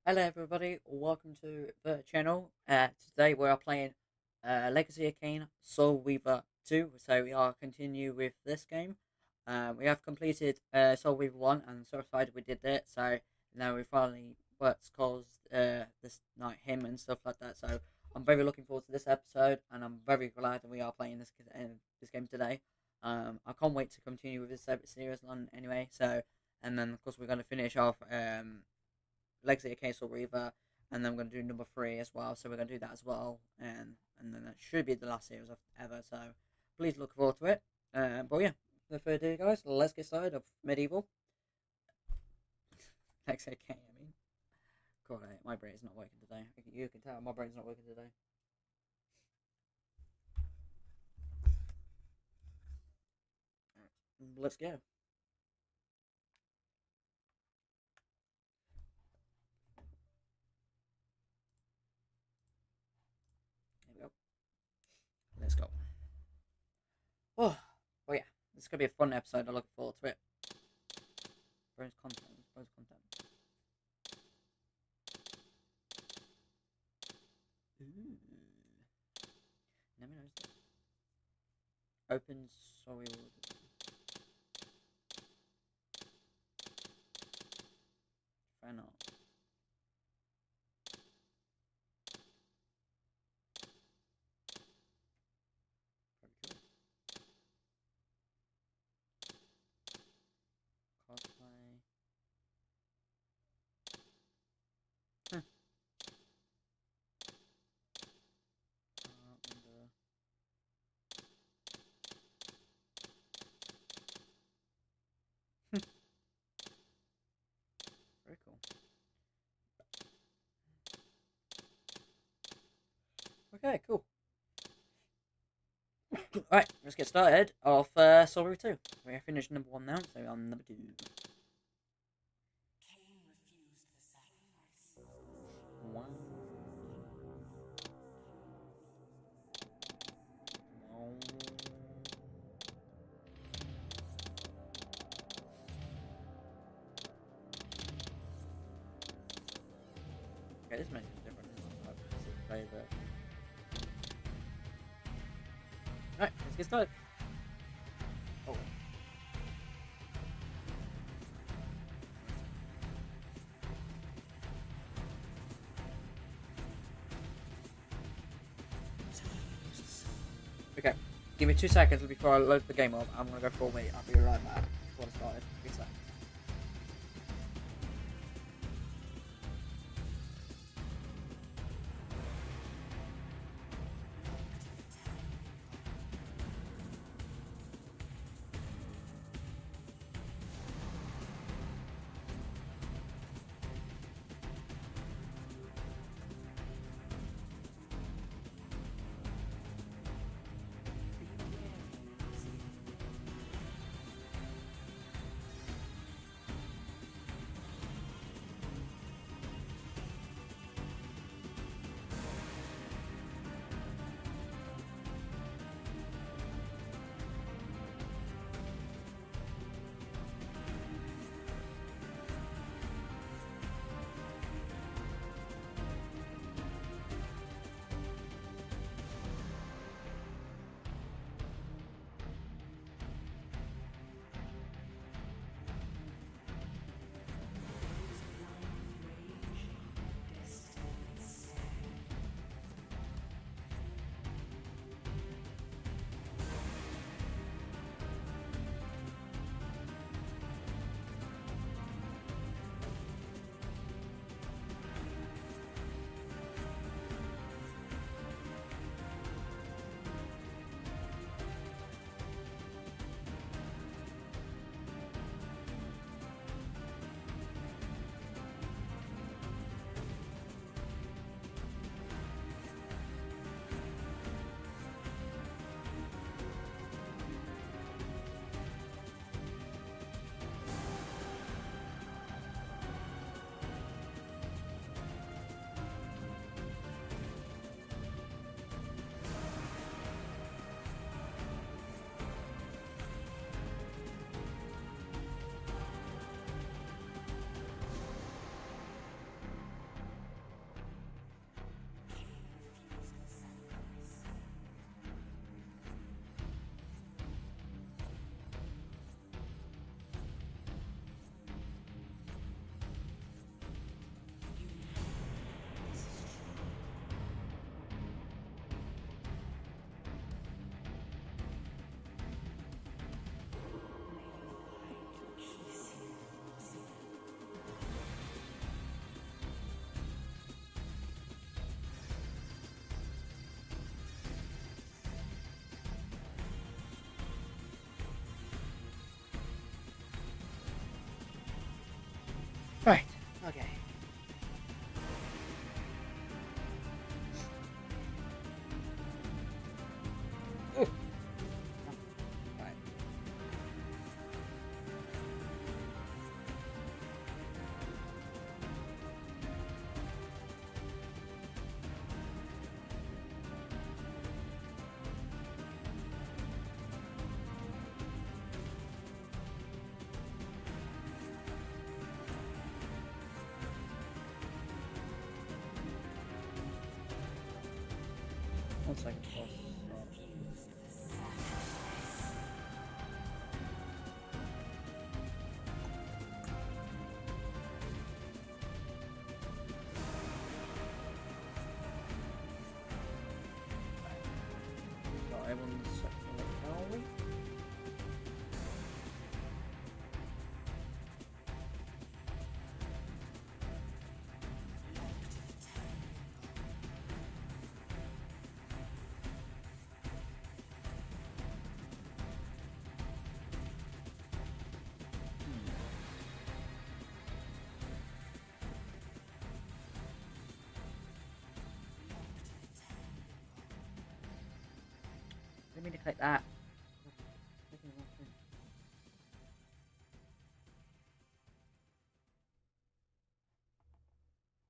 Hello everybody, welcome to the channel. Today we are playing Legacy of Kain Soul Weaver 2, so we are continue with this game. We have completed Soul Weaver 1 and so excited we did that, so now we finally what's caused this night him and stuff like that, so I'm very looking forward to this episode and I'm very glad that we are playing this game today. I can't wait to continue with this series on anyway, so and then of course we're going to finish off Legacy of Kain Reaver, and then we're going to do number 3 as well. So we're going to do that as well, and then that should be the last series of ever. So please look forward to it. But yeah, the third day, guys, let's get started of Medieval. Legacy of Kain, I mean. God, my brain's not working today. You can tell my brain's not working today. Let's go. There we go. Let's go. Oh, yeah. This is going to be a fun episode. I'm looking forward to it. Bonus content. Bonus content. Ooh. Never noticed it. Open sorry. Fan art. Pretty cool. Cosplay. Huh. And, very cool. Okay, cool. Alright, let's get started off Soul Reaver 2. We have finished number 1 now, so we're on number 2. Kain refused the sacrifice. Wow. No. Okay, this makes a difference. Play the... Alright, let's get started. Oh. Okay, give me 2 seconds before I load the game up. I'm gonna go full meat. I'll be right back before I started. 2 seconds. Right. Okay. Ooh. Right. One second. Got everyone's shall we? Didn't mean to click that.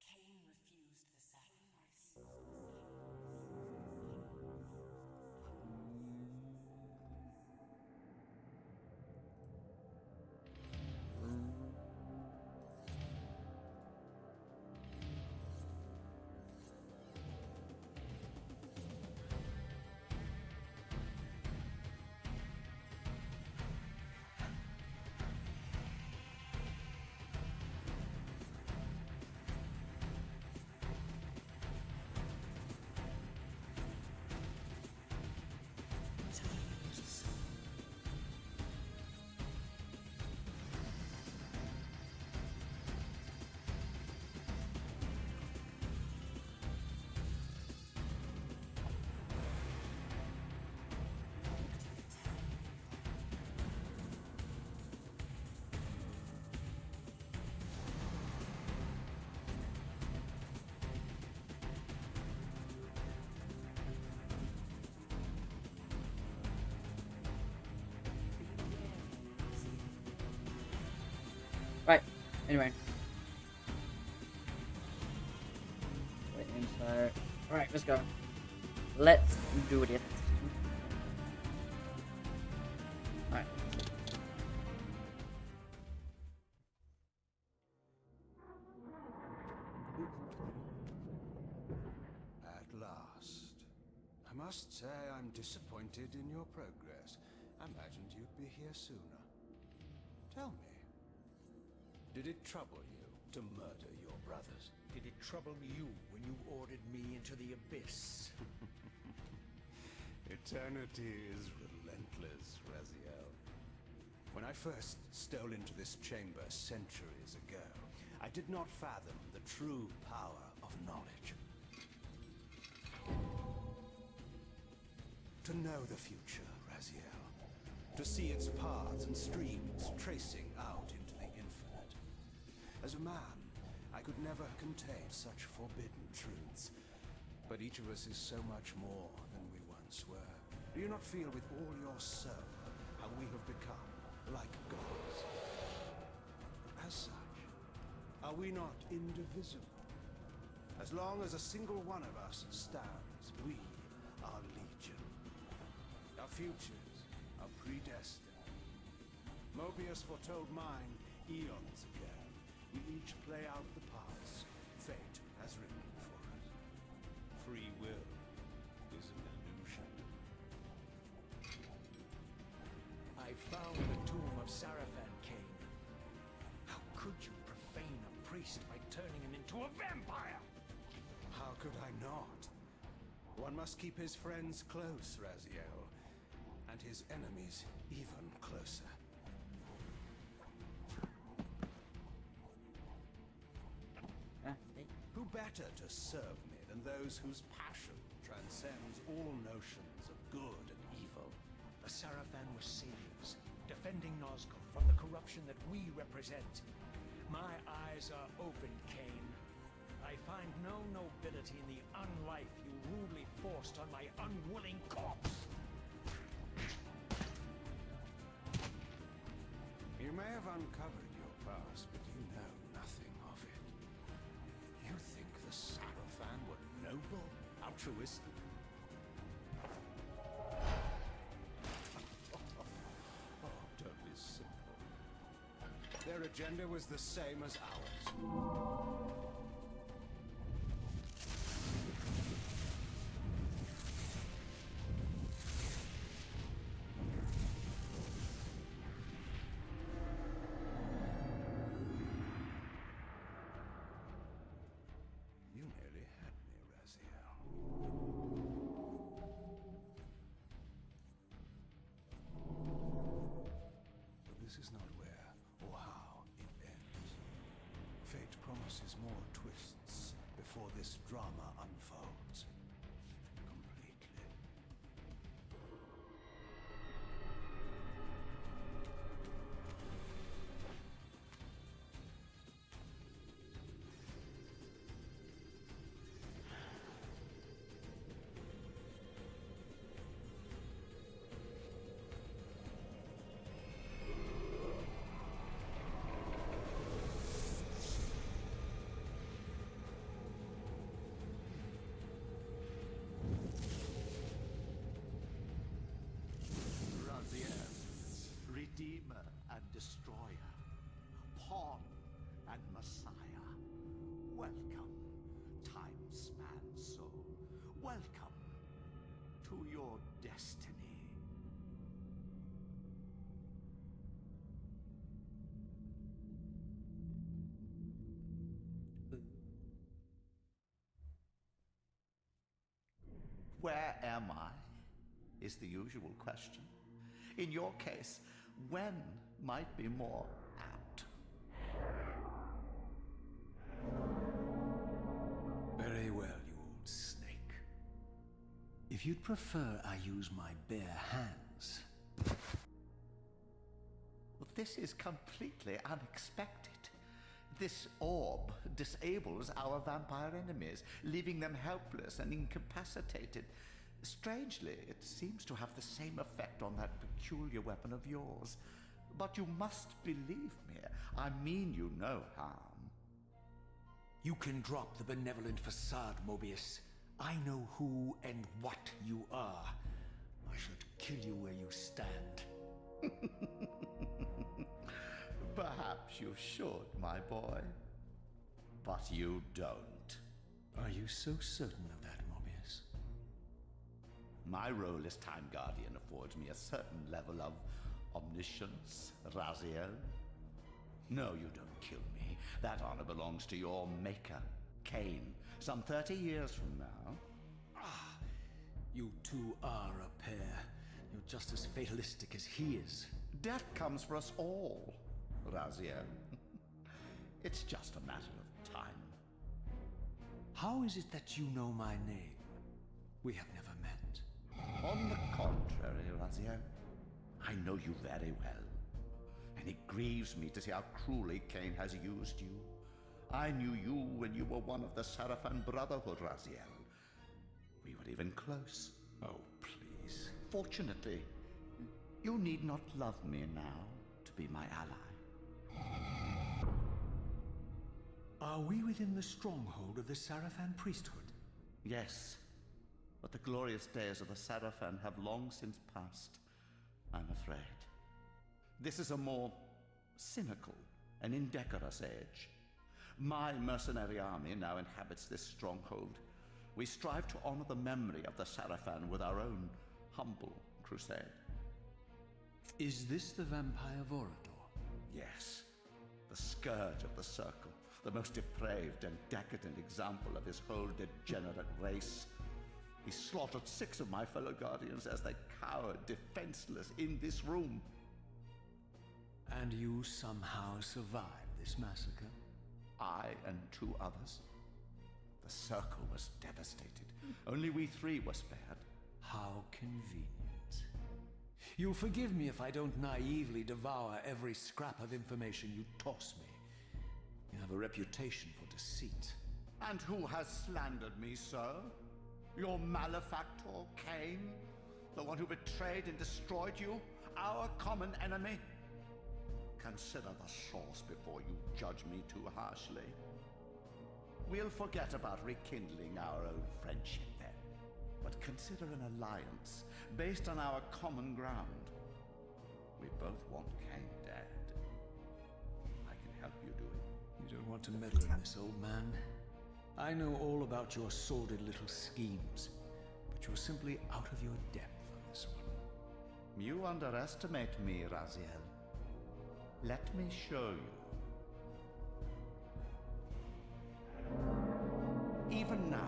Kain refused the sacrifice. Right. Anyway. Waiting, so. Alright, let's go. Let's do this. Alright. At last. I must say I'm disappointed in your progress. I imagined you'd be here sooner. Tell me, did it trouble you to murder your brothers? Did it trouble you when you ordered me into the abyss? Eternity is relentless, Raziel. When I first stole into this chamber centuries ago, I did not fathom the true power of knowledge. To know the future, Raziel. To see its paths and streams tracing out into the infinite. As a man, I could never contain such forbidden truths. But each of us is so much more than we once were. Do you not feel with all your soul how we have become like gods? As such, are we not indivisible? As long as a single one of us stands, we are legion. Our futures are predestined. Mobius foretold mine eons ago. We each play out the parts fate has written for us. Free will is an illusion. I found the tomb of Sarafan, Kain. How could you profane a priest by turning him into a vampire? How could I not? One must keep his friends close, Raziel, and his enemies even closer. Who better to serve me than those whose passion transcends all notions of good and evil? The Sarafan were saviors, defending Nazgul from the corruption that we represent. My eyes are open, Kain. I find no nobility in the unlife you rudely forced on my unwilling corpse. You may have uncovered your past, but you know nothing of it. You think the Sarafan were noble, altruistic? Oh, don't be simple. Their agenda was the same as ours. You nearly had me, Raziel. But this is not where or how it ends. Fate promises more twists before this drama unfolds completely. Raziel, Redeemer and Destroyer, Pawn and Messiah. Welcome, time-span soul. Welcome to your destiny. Where am I? Is the usual question. In your case, when might be more apt. Very well, you old snake. If you'd prefer I use my bare hands. Well, this is completely unexpected. This orb disables our vampire enemies, leaving them helpless and incapacitated. Strangely, it seems to have the same effect on that peculiar weapon of yours. But you must believe me. I mean you no harm. You can drop the benevolent facade, Mobius. I know who and what you are. I should kill you where you stand. Perhaps you should, my boy. But you don't. Are you so certain of that, Mobius? My role as Time Guardian affords me a certain level of omniscience, Raziel. No, you don't kill me. That honor belongs to your maker, Kain, some 30 years from now. Ah, you two are a pair. You're just as fatalistic as he is. Death comes for us all, Raziel. It's just a matter of time. How is it that you know my name? We have never met. On the contrary, Raziel, I know you very well. And it grieves me to see how cruelly Kain has used you. I knew you when you were one of the Sarafan Brotherhood, Raziel. We were even close. Oh, please. Fortunately, you need not love me now to be my ally. Are we within the stronghold of the Sarafan priesthood? Yes, but the glorious days of the Sarafan have long since passed, I'm afraid. This is a more cynical and indecorous age. My mercenary army now inhabits this stronghold. We strive to honor the memory of the Sarafan with our own humble crusade. Is this the vampire Vorador? Yes, the scourge of the Circle, the most depraved and decadent example of his whole degenerate race. He slaughtered 6 of my fellow Guardians as they cowered defenseless in this room. And you somehow survived this massacre? I and 2 others. The Circle was devastated. Only we 3 were spared. How convenient. You'll forgive me if I don't naively devour every scrap of information you toss me. You have a reputation for deceit. And who has slandered me, sir? Your malefactor, Kain? The one who betrayed and destroyed you? Our common enemy? Consider the source before you judge me too harshly. We'll forget about rekindling our old friendship then. But consider an alliance based on our common ground. We both want Kain dead. I can help you do it. You don't want to meddle in this, old man. I know all about your sordid little schemes, but you're simply out of your depth on this one. You underestimate me, Raziel. Let me show you. Even now.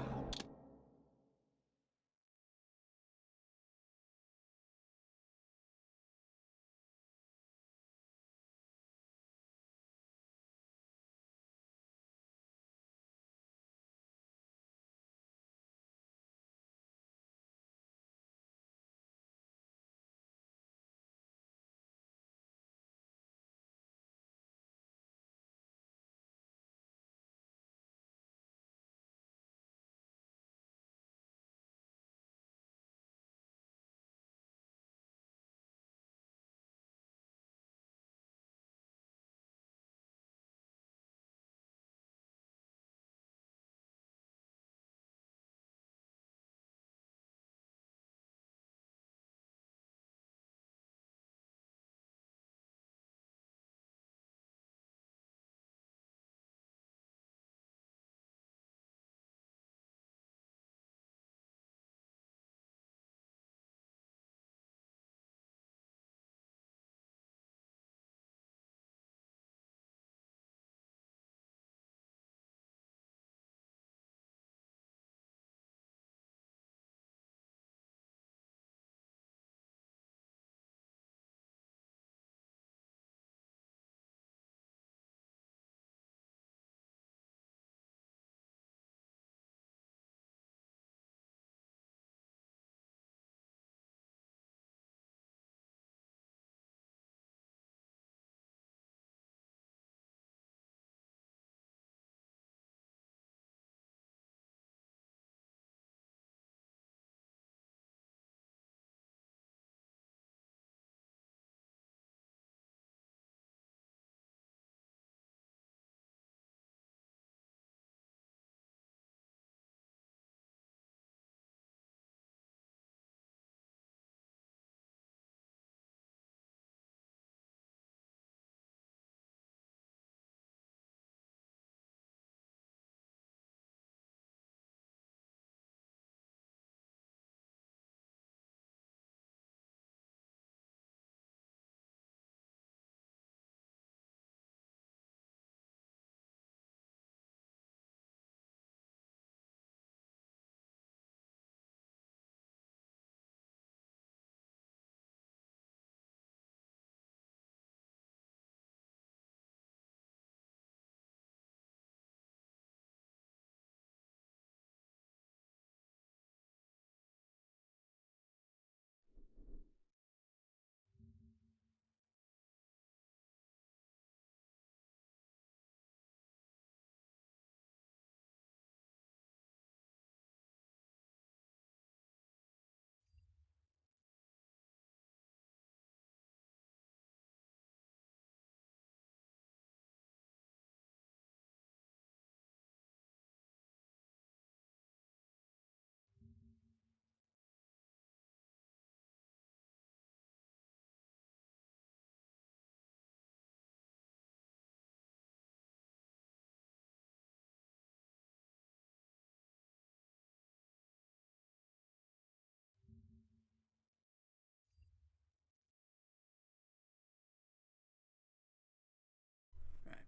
Right.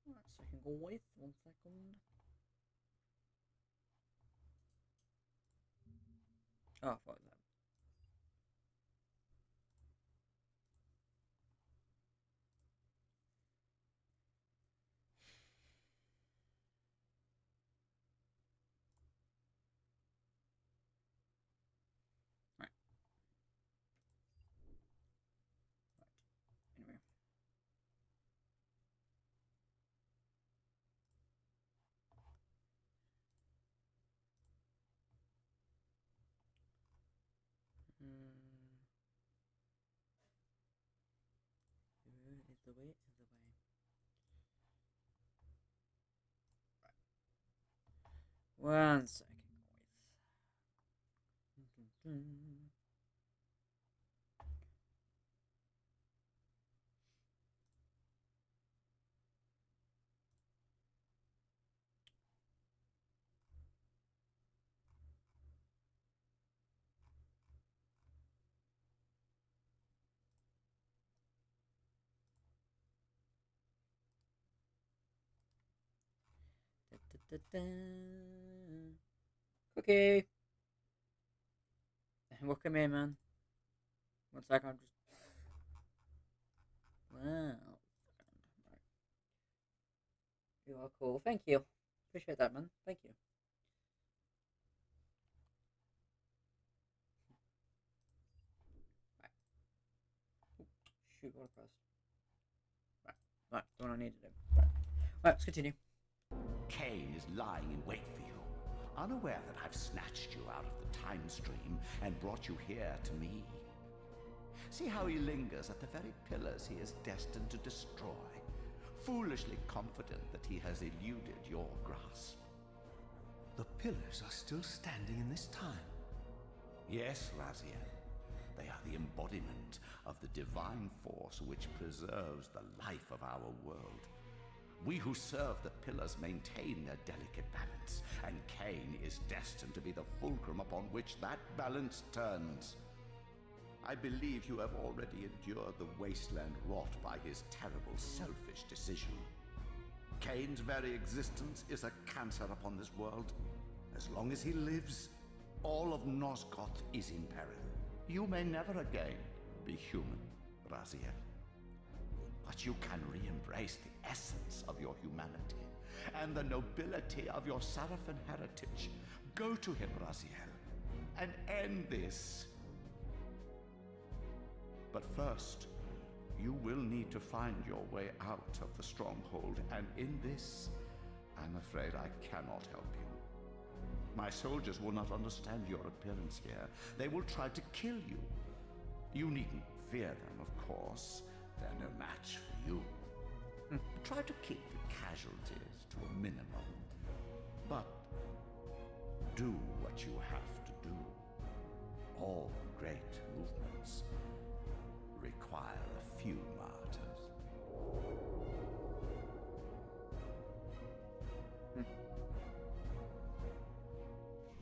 One second, guys. 1 second. Oh, I thought that. Right. Right. Anyway. the way, to the way. Right. 1 second, guys. Cookie! Welcome in, man. 1 second, I'm just... Wow. You are cool. Thank you. Appreciate that, man. Thank you. Right. Ooh, shoot, what a press. Right. Right, that's what I need to do. Right. Right, let's continue. Kain is lying in wait for you, unaware that I've snatched you out of the time stream and brought you here to me. See how he lingers at the very pillars he is destined to destroy, foolishly confident that he has eluded your grasp. The pillars are still standing in this time. Yes, Raziel. They are the embodiment of the divine force which preserves the life of our world. We who serve the pillars maintain their delicate balance, and Kain is destined to be the fulcrum upon which that balance turns. I believe you have already endured the wasteland wrought by his terrible, selfish decision. Kain's very existence is a cancer upon this world. As long as he lives, all of Nosgoth is in peril. You may never again be human, Raziel. But you can re-embrace the essence of your humanity and the nobility of your Sarafan heritage. Go to him, Raziel, and end this. But first, you will need to find your way out of the stronghold, and in this, I'm afraid I cannot help you. My soldiers will not understand your appearance here. They will try to kill you. You needn't fear them, of course. They're no match for you. Try to keep the casualties to a minimum. But do what you have to do. All great movements require a few martyrs.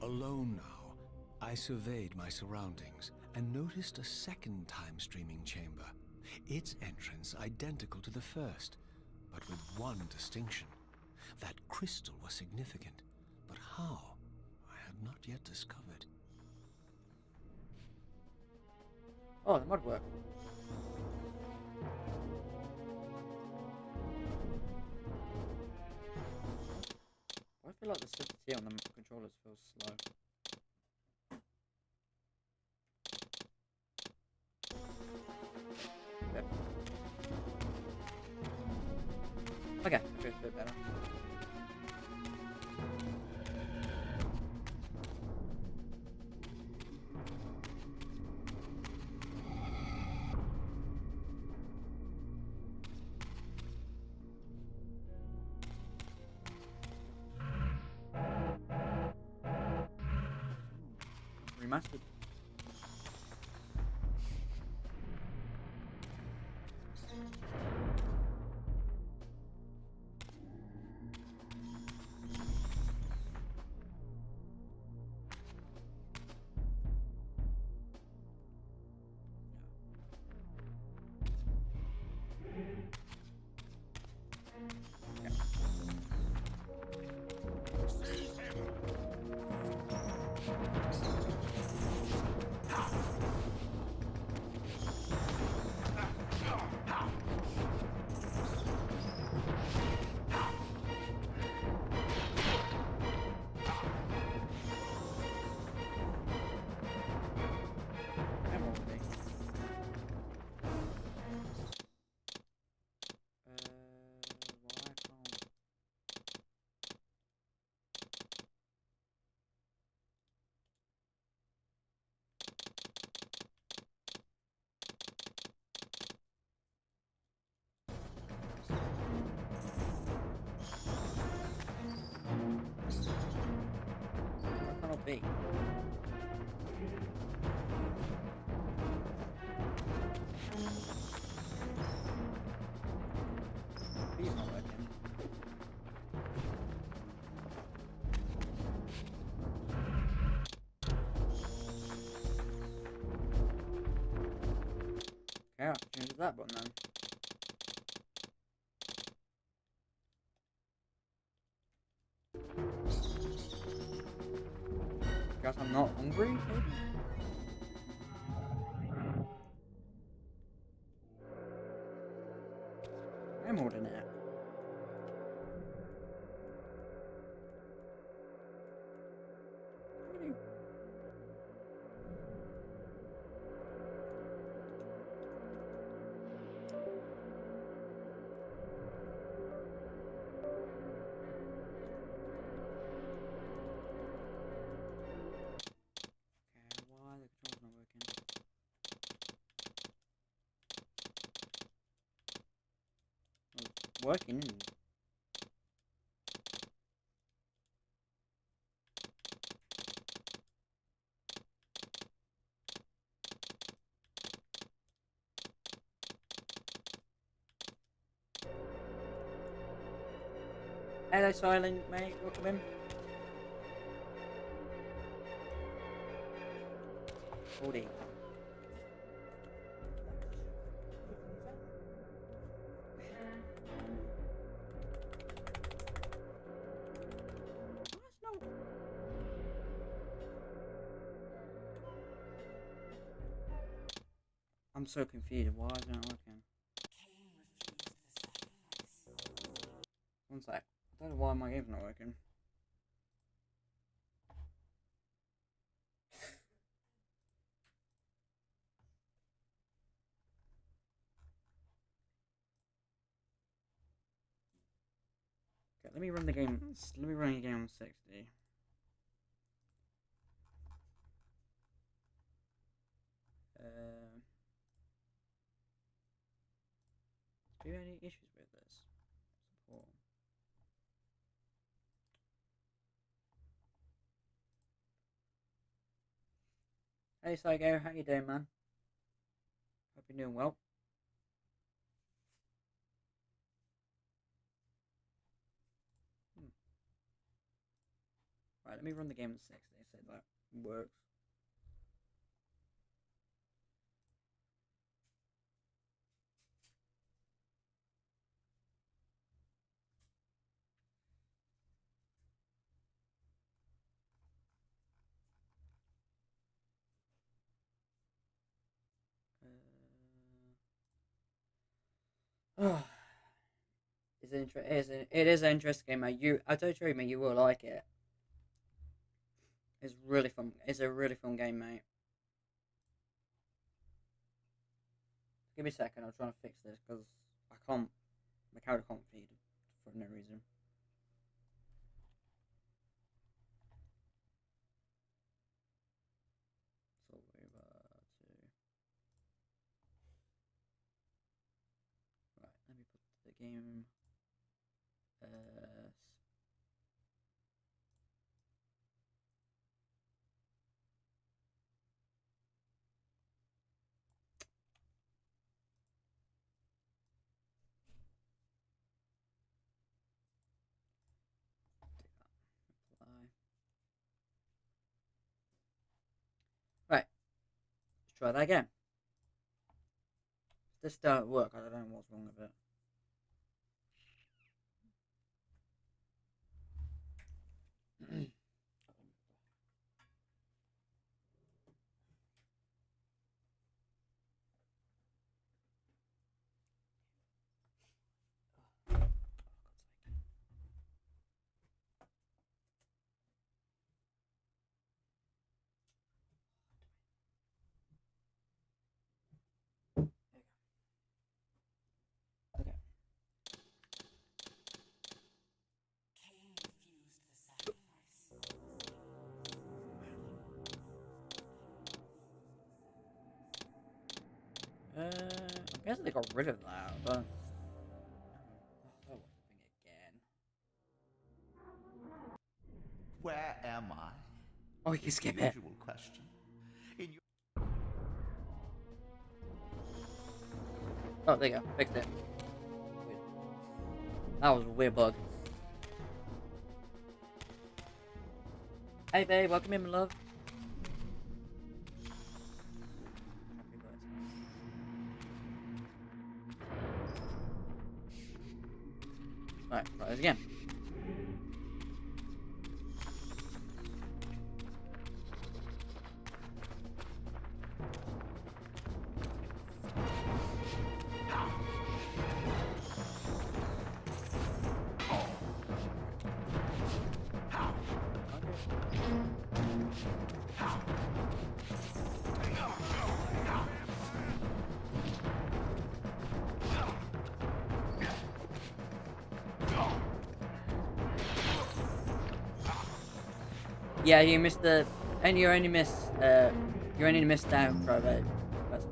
Alone now, I surveyed my surroundings and noticed a second time-streaming chamber. Its entrance identical to the first, but with one distinction. That crystal was significant, but how? I have not yet discovered. Oh, the mod work. I feel like the sensitivity on the controllers feels slow. Yep. Okay, I feel a bit better. Remastered. be. He's not working. Okay, I'll change that button then. Guess I'm not hungry, maybe? I'm holding it. Really? Okay, why are the controls not working? Well, it's working, isn't it? Hello, Silent mate. Welcome in. Holding. I'm so confused. Why isn't it working? Kain refused the sacrifice. One sec. I don't know why my game's not working. Okay, let me run the game. Let me run the game on 60. Do you have any issues with this? Support. Hey Psycho, how you doing, man? Hope you're doing well. Right, let me run the game on 60 so that works. It is an interesting game, mate. I don't dream, mate. You will like it. It's really fun. It's a really fun game, mate. Give me a second. I'm trying to fix this because I can't. My character can't feed for no reason. So over to. Right. Let me put the game. Apply. Right. Let's try that again. This don't work. I don't know what's wrong with it. Okay. Kain refused the sacrifice. I guess they got rid of that, but. Oh, thing again. Where am I? Oh, you can skip it. Usual question. In your Oh, there you go. Fixed it. Weird. That was a weird bug. Hey, babe. Welcome in, my love. Right, try this again. Yeah, you missed the, and you only missed the outro, but that's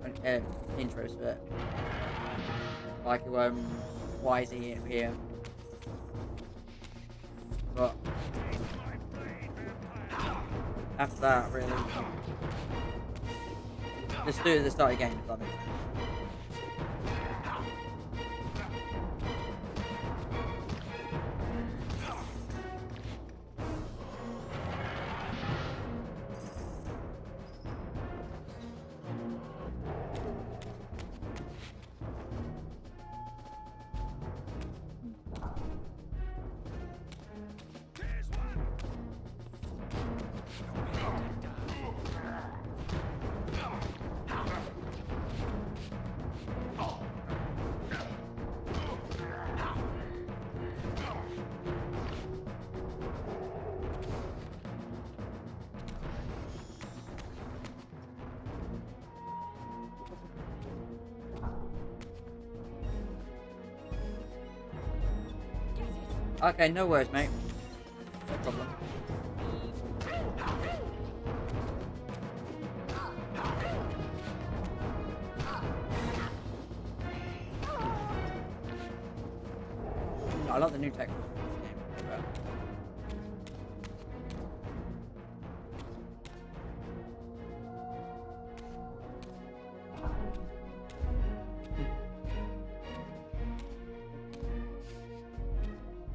intros, but like why is he here? But after that, really, let's do it at the start of the game. If that makes sense. Okay, no worries, mate. No problem. I love the new tech in this game. Well.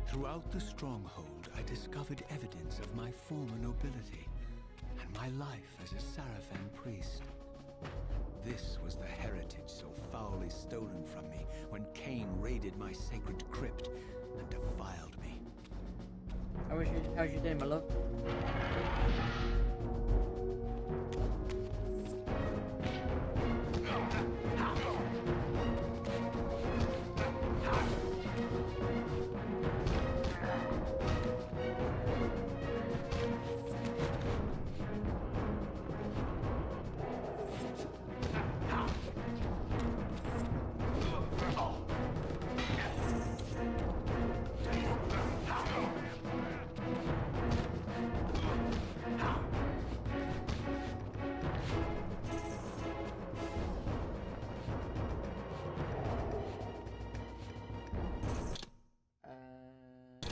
Throughout the stronghold, I discovered evidence of my former nobility and my life as a Sarafan priest. This was the heritage so foully stolen from me when Kain raided my sacred crypt and defiled me. How's you doing, my love?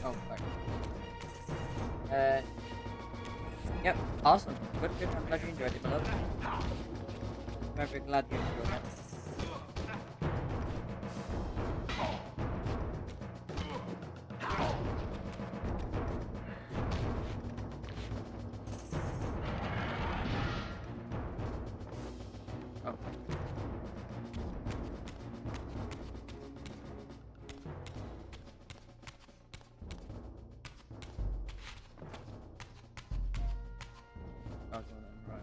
Oh, right. Yep, awesome. Good. I'm glad you enjoyed it, my love. Very glad you enjoyed it. Oh. Oh, right.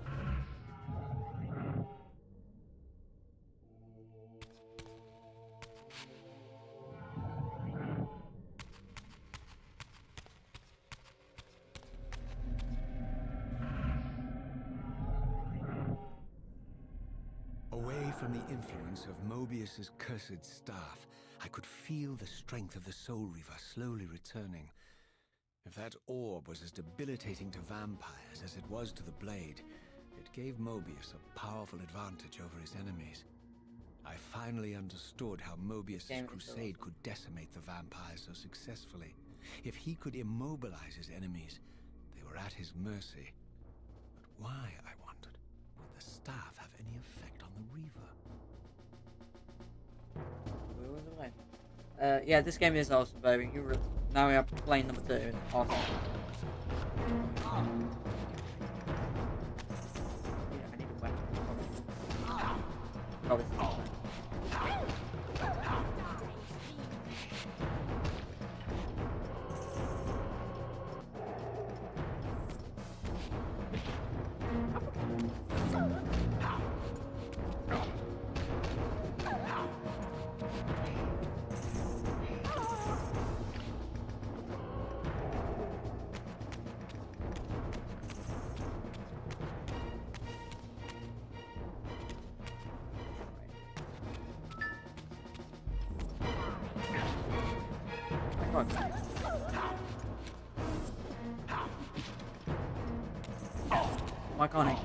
Away from the influence of Mobius's cursed staff, I could feel the strength of the Soul Reaver slowly returning. If that orb was as debilitating to vampires as it was to the blade, it gave Mobius a powerful advantage over his enemies. I finally understood how Mobius's crusade could decimate the vampires so successfully. If he could immobilize his enemies, they were at his mercy. Why, I wondered, would the staff have any effect on the Reaver? Yeah, this game is awesome, baby. Now we are playing number 2. And awesome. Yeah, I need a weapon. Oh, this is not bad. Why can't he?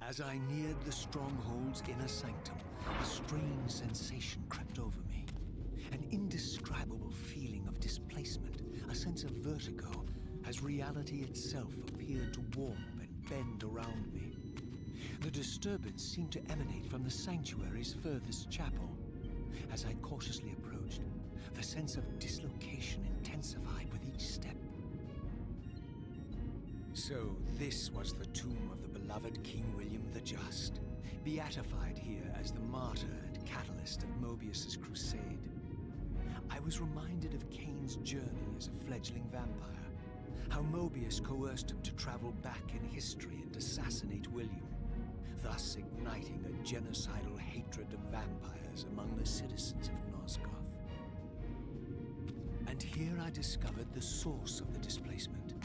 As I neared the stronghold's inner sanctum, a strange sensation crept over me. An indescribable feeling of displacement, a sense of vertigo, as reality itself appeared to warp and bend around me. The disturbance seemed to emanate from the sanctuary's furthest chapel. As I cautiously approached, the sense of dislocation intensified with each step. So this was the tomb of the beloved King William the Just, beatified here as the martyr and catalyst of Mobius's crusade. I was reminded of Kain's journey as a fledgling vampire, how Mobius coerced him to travel back in history and assassinate William, thus igniting a genocidal hatred of vampires among the citizens of Nosgoth. And here I discovered the source of the displacement.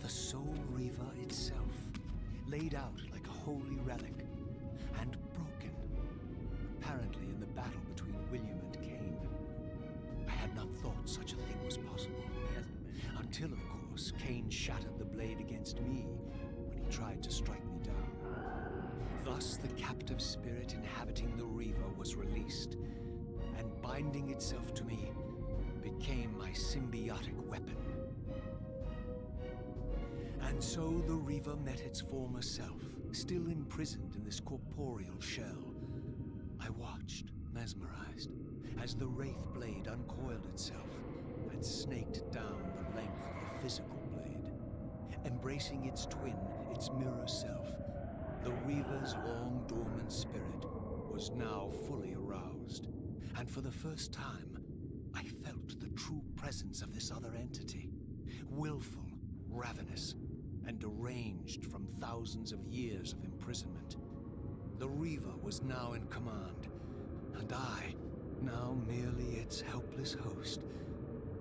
The Soul Reaver itself, laid out like a holy relic, and broken, apparently in the battle between William and Kain. I had not thought such a thing was possible, until, of course, Kain shattered the blade against me when he tried to strike me down. Thus, the captive spirit inhabiting the Reaver was released, and binding itself to me, became my symbiotic weapon. And so the Reaver met its former self, still imprisoned in this corporeal shell. I watched, mesmerized, as the Wraith blade uncoiled itself and snaked down the length of the physical blade. Embracing its twin, its mirror self, the Reaver's long dormant spirit was now fully aroused. And for the first time, I felt the true presence of this other entity, willful, ravenous, and deranged from thousands of years of imprisonment. The Reaver was now in command, and I, now merely its helpless host,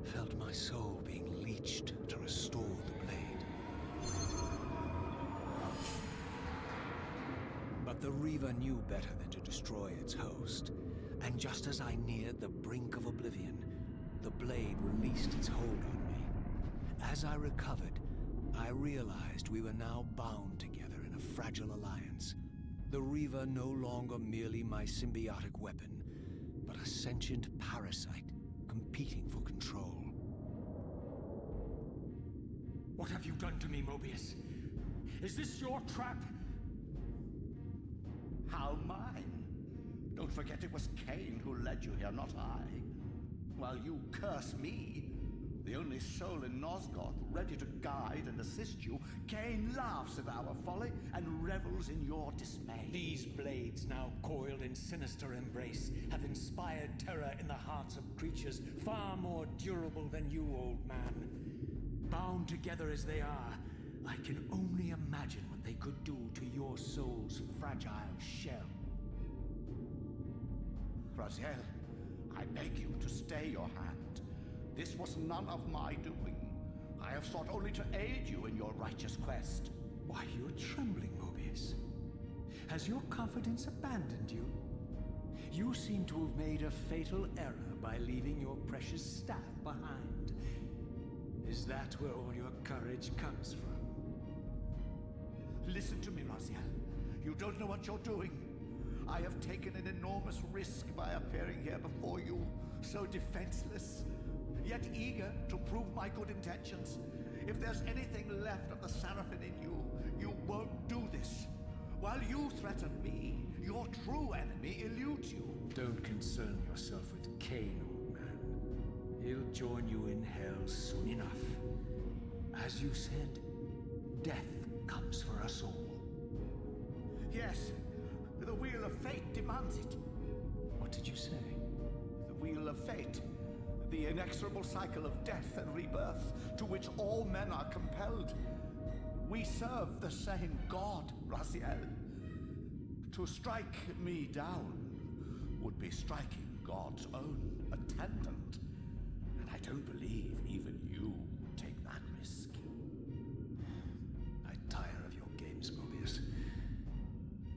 felt my soul being leached to restore the blade. But the Reaver knew better than to destroy its host, and just as I neared the brink of oblivion, the blade released its hold on me. As I recovered, I realized we were now bound together in a fragile alliance. The Reaver no longer merely my symbiotic weapon, but a sentient parasite competing for control. What have you done to me, Mobius? Is this your trap? How mine? Don't forget it was Kain who led you here, not I. While you curse me, the only soul in Nosgoth ready to guide and assist you, Kain laughs at our folly and revels in your dismay. These blades, now coiled in sinister embrace, have inspired terror in the hearts of creatures far more durable than you, old man. Bound together as they are, I can only imagine what they could do to your soul's fragile shell. Raziel, I beg you to stay your hand. This was none of my doing. I have sought only to aid you in your righteous quest. Why, you're trembling, Mobius. Has your confidence abandoned you? You seem to have made a fatal error by leaving your precious staff behind. Is that where all your courage comes from? Listen to me, Raziel. You don't know what you're doing. I have taken an enormous risk by appearing here before you, so defenseless, yet eager to prove my good intentions. If there's anything left of the Seraphim in you, you won't do this. While you threaten me, your true enemy eludes you. Don't concern yourself with Kain, old man. He'll join you in hell soon enough. As you said, death comes for us all. Yes, the wheel of fate demands it. What did you say? The wheel of fate. The inexorable cycle of death and rebirth to which all men are compelled. We serve the same God, Raziel. To strike me down would be striking God's own attendant. And I don't believe even you would take that risk. I tire of your games, Mobius.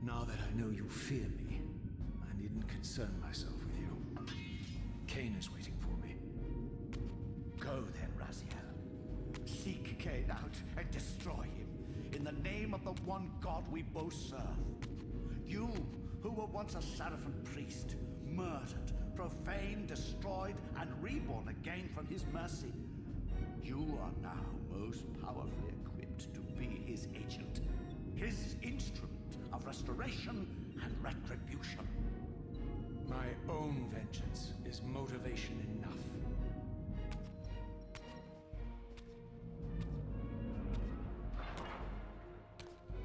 Now that I know you fear me, I needn't concern myself with you. Kain is waiting for me. Go then, Raziel. Seek Kain out and destroy him in the name of the one God we both serve. You, who were once a Seraphim priest, murdered, profaned, destroyed, and reborn again from his mercy. You are now most powerfully equipped to be his agent, his instrument of restoration and retribution. My own vengeance is motivation enough.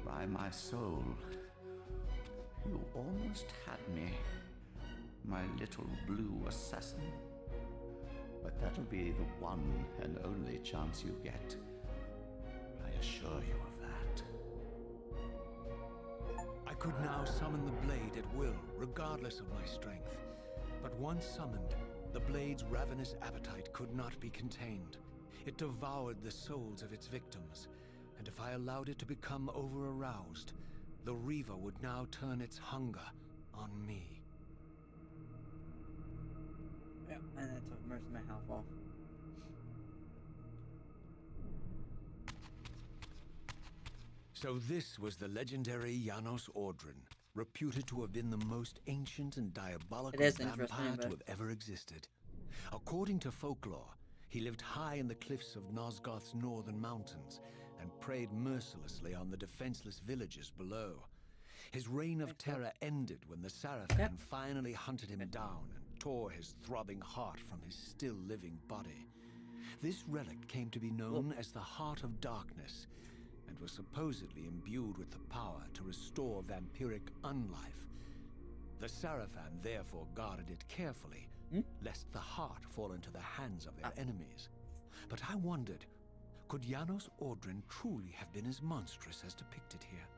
By my soul, you almost had me, my little blue assassin. But that'll be the one and only chance you get. I assure you of that. I could now summon the blade at will, regardless of my strength. But once summoned, the blade's ravenous appetite could not be contained. It devoured the souls of its victims, and if I allowed it to become over-aroused, the Reaver would now turn its hunger on me. Yeah, and it took most of my health off. So this was the legendary Janos Ordrin, reputed to have been the most ancient and diabolical It is interesting, vampire to but- have ever existed. According to folklore, he lived high in the cliffs of Nosgoth's northern mountains and preyed mercilessly on the defenseless villages below. His reign of terror ended when the Seraphim finally hunted him down and tore his throbbing heart from his still-living body. This relic came to be known as the Heart of Darkness, and was supposedly imbued with the power to restore vampiric unlife. The Seraphim therefore guarded it carefully, lest the heart fall into the hands of their enemies. But I wondered, could Janos Ordrin truly have been as monstrous as depicted here?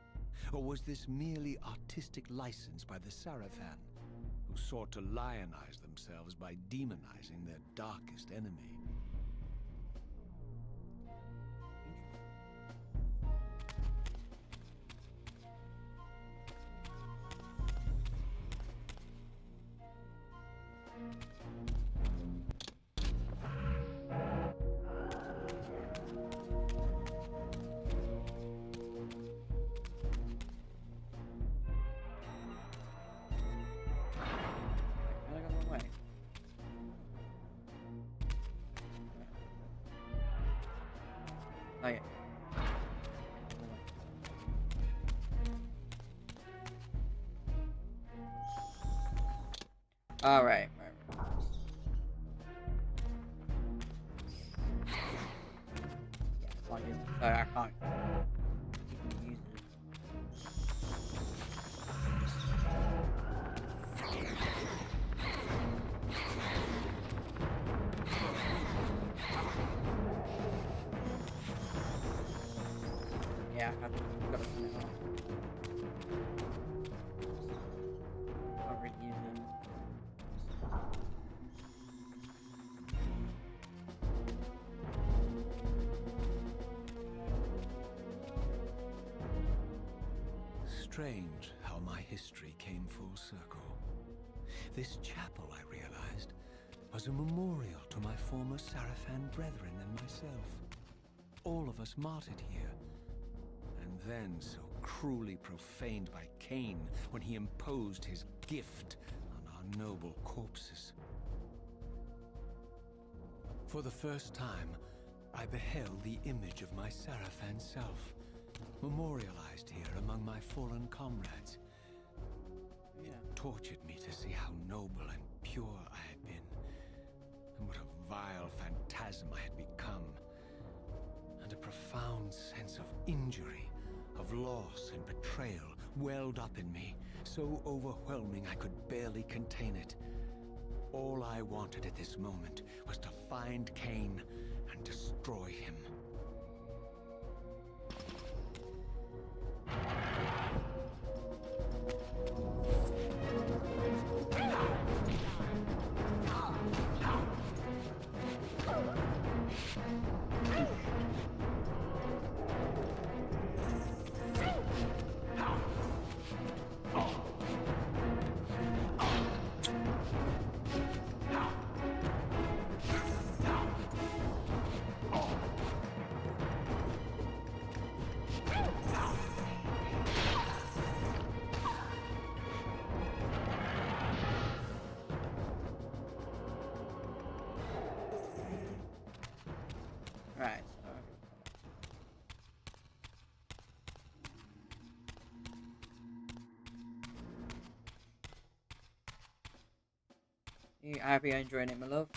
Or was this merely artistic license by the Seraphim, who sought to lionize themselves by demonizing their darkest enemy? I got the wrong way. Oh yeah. All right. Yeah, it's like it. So I can't even use it. Yeah, I've got to turn it off. I'll reuse it. Strange how my history came full circle. This chapel, I realized, was a memorial to my former Seraphim brethren and myself. All of us martyred here. And then, so cruelly profaned by Kain when he imposed his gift on our noble corpses. For the first time, I beheld the image of my Seraphan self, memorialized here among my fallen comrades. Yeah. It tortured me to see how noble and pure I had been, and what a vile phantasm I had become, and a profound sense of injury, of loss and betrayal welled up in me, so overwhelming I could barely contain it. All I wanted at this moment was to find Kain and destroy him. Right, so I hope you're enjoying it, my love.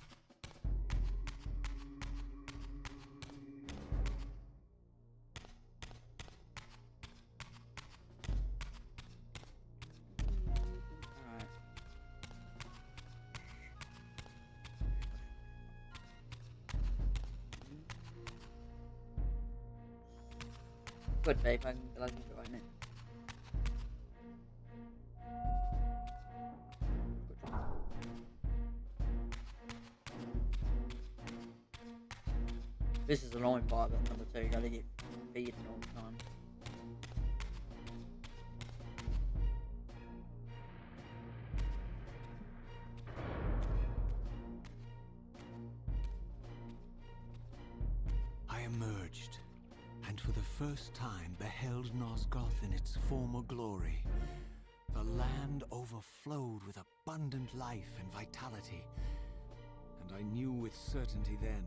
Alright. Good, babe, I'm glad you're enjoying it. This is an annoying part of number 2, you gotta get feeding all the time. I emerged, and for the first time beheld Nosgoth in its former glory. The land overflowed with abundant life and vitality, and I knew with certainty then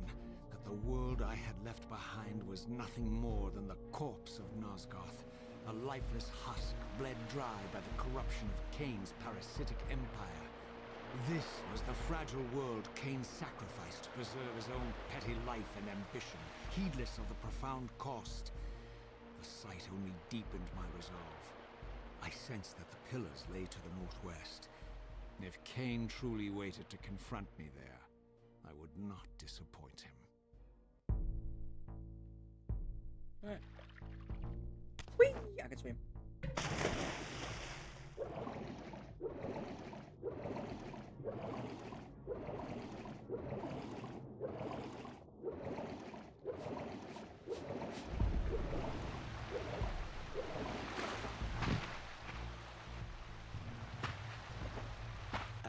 that the world I had left behind was nothing more than the corpse of Nosgoth, a lifeless husk bled dry by the corruption of Kain's parasitic empire. This was the fragile world Kain sacrificed to preserve his own petty life and ambition, heedless of the profound cost. The sight only deepened my resolve. I sensed that the pillars lay to the northwest. If Kain truly waited to confront me there, I would not disappoint him. Alright. Whee! I can swim.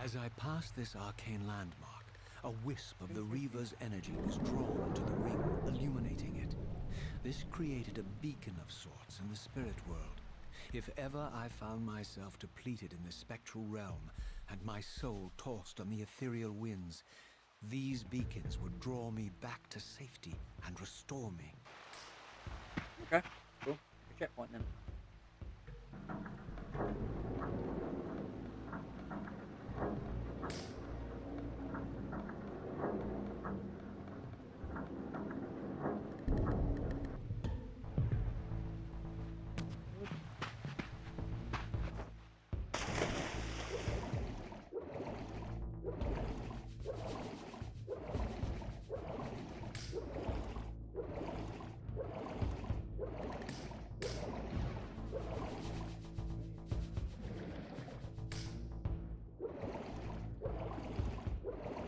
As I passed this arcane landmark, a wisp of the Reaver's energy was drawn into the ring, illuminating it. This created a beacon of sorts in the spirit world. If ever I found myself depleted in the spectral realm, and my soul tossed on the ethereal winds, these beacons would draw me back to safety and restore me. Okay, cool. Good checkpoint then.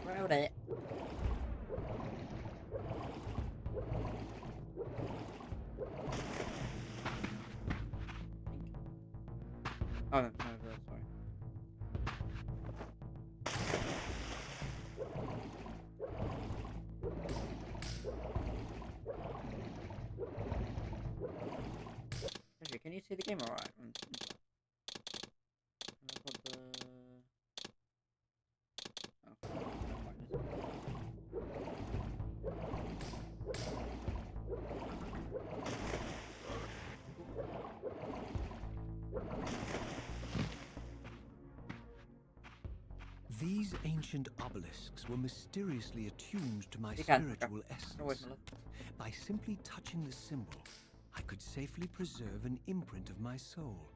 Round it. Oh, no, sorry. Actually, can you see see the game alright? These ancient obelisks were mysteriously attuned to my You can, spiritual okay. essence. No worries, my love. By simply touching the symbol, I could safely preserve an imprint of my soul,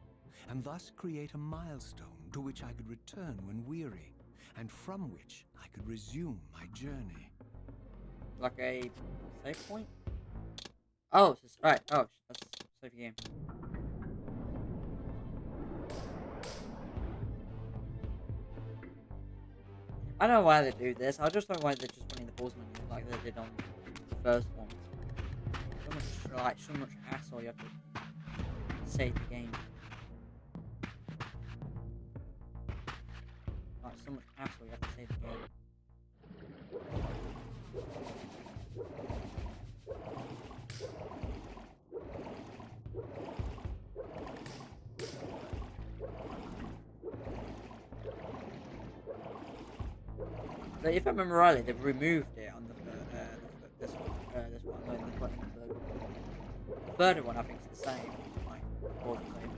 and thus create a milestone to which I could return when weary, and from which I could resume my journey. Like a save point? Oh, it's just, right. Oh, that's save game. I don't know why they do this. I just don't know why they're just running the pause menu like they did on the first one. So much hassle you have to save the game. Like so much hassle you have to save the game. So if I remember rightly, they've removed it on this one. No, the third one I think is the same. Like, pause and save it.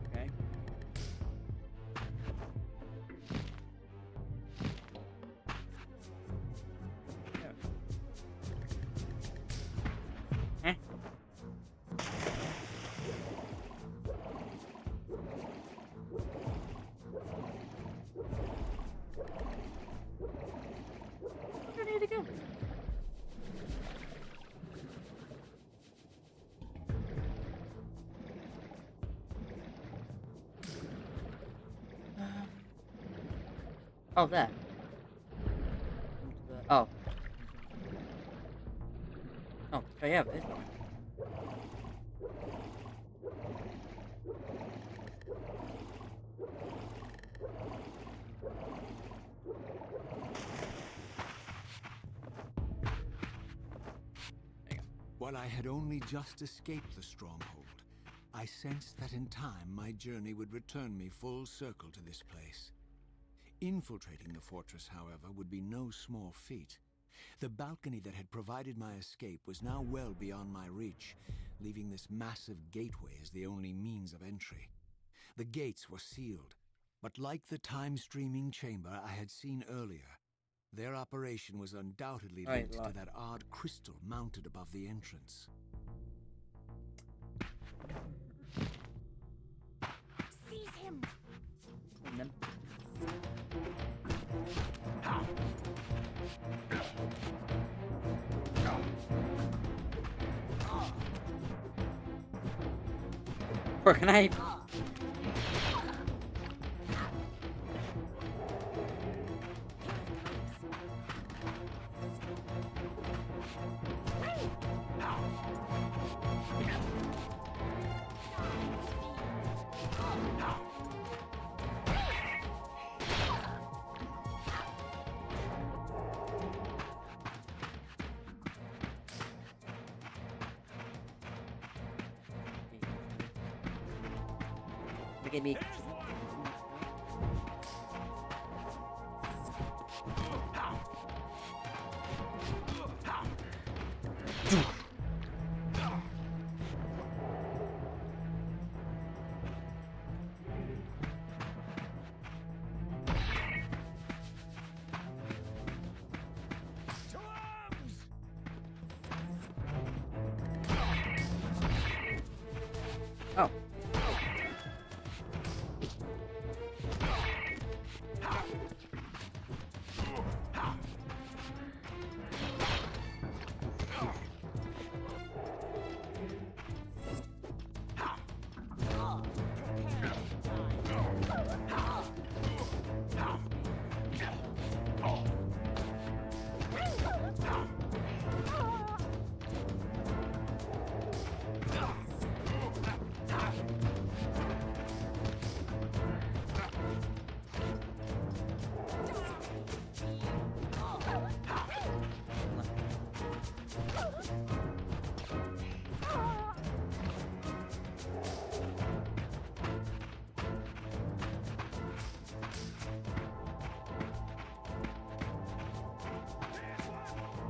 Okay. Yeah. Where do I need to go? Oh, there. Oh. Oh, okay, yeah, but it's fine. While I had only just escaped the stronghold, I sensed that in time my journey would return me full circle to this place. Infiltrating the fortress, however, would be no small feat. The balcony that had provided my escape was now well beyond my reach, leaving this massive gateway as the only means of entry. The gates were sealed, but like the time-streaming chamber I had seen earlier, their operation was undoubtedly linked to that odd crystal mounted above the entrance. Seize him! And then... Where can I... Look at me. Oh.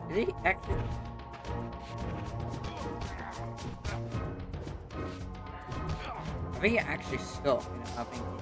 Is he actually? I think he actually stuck. You know, I think he was.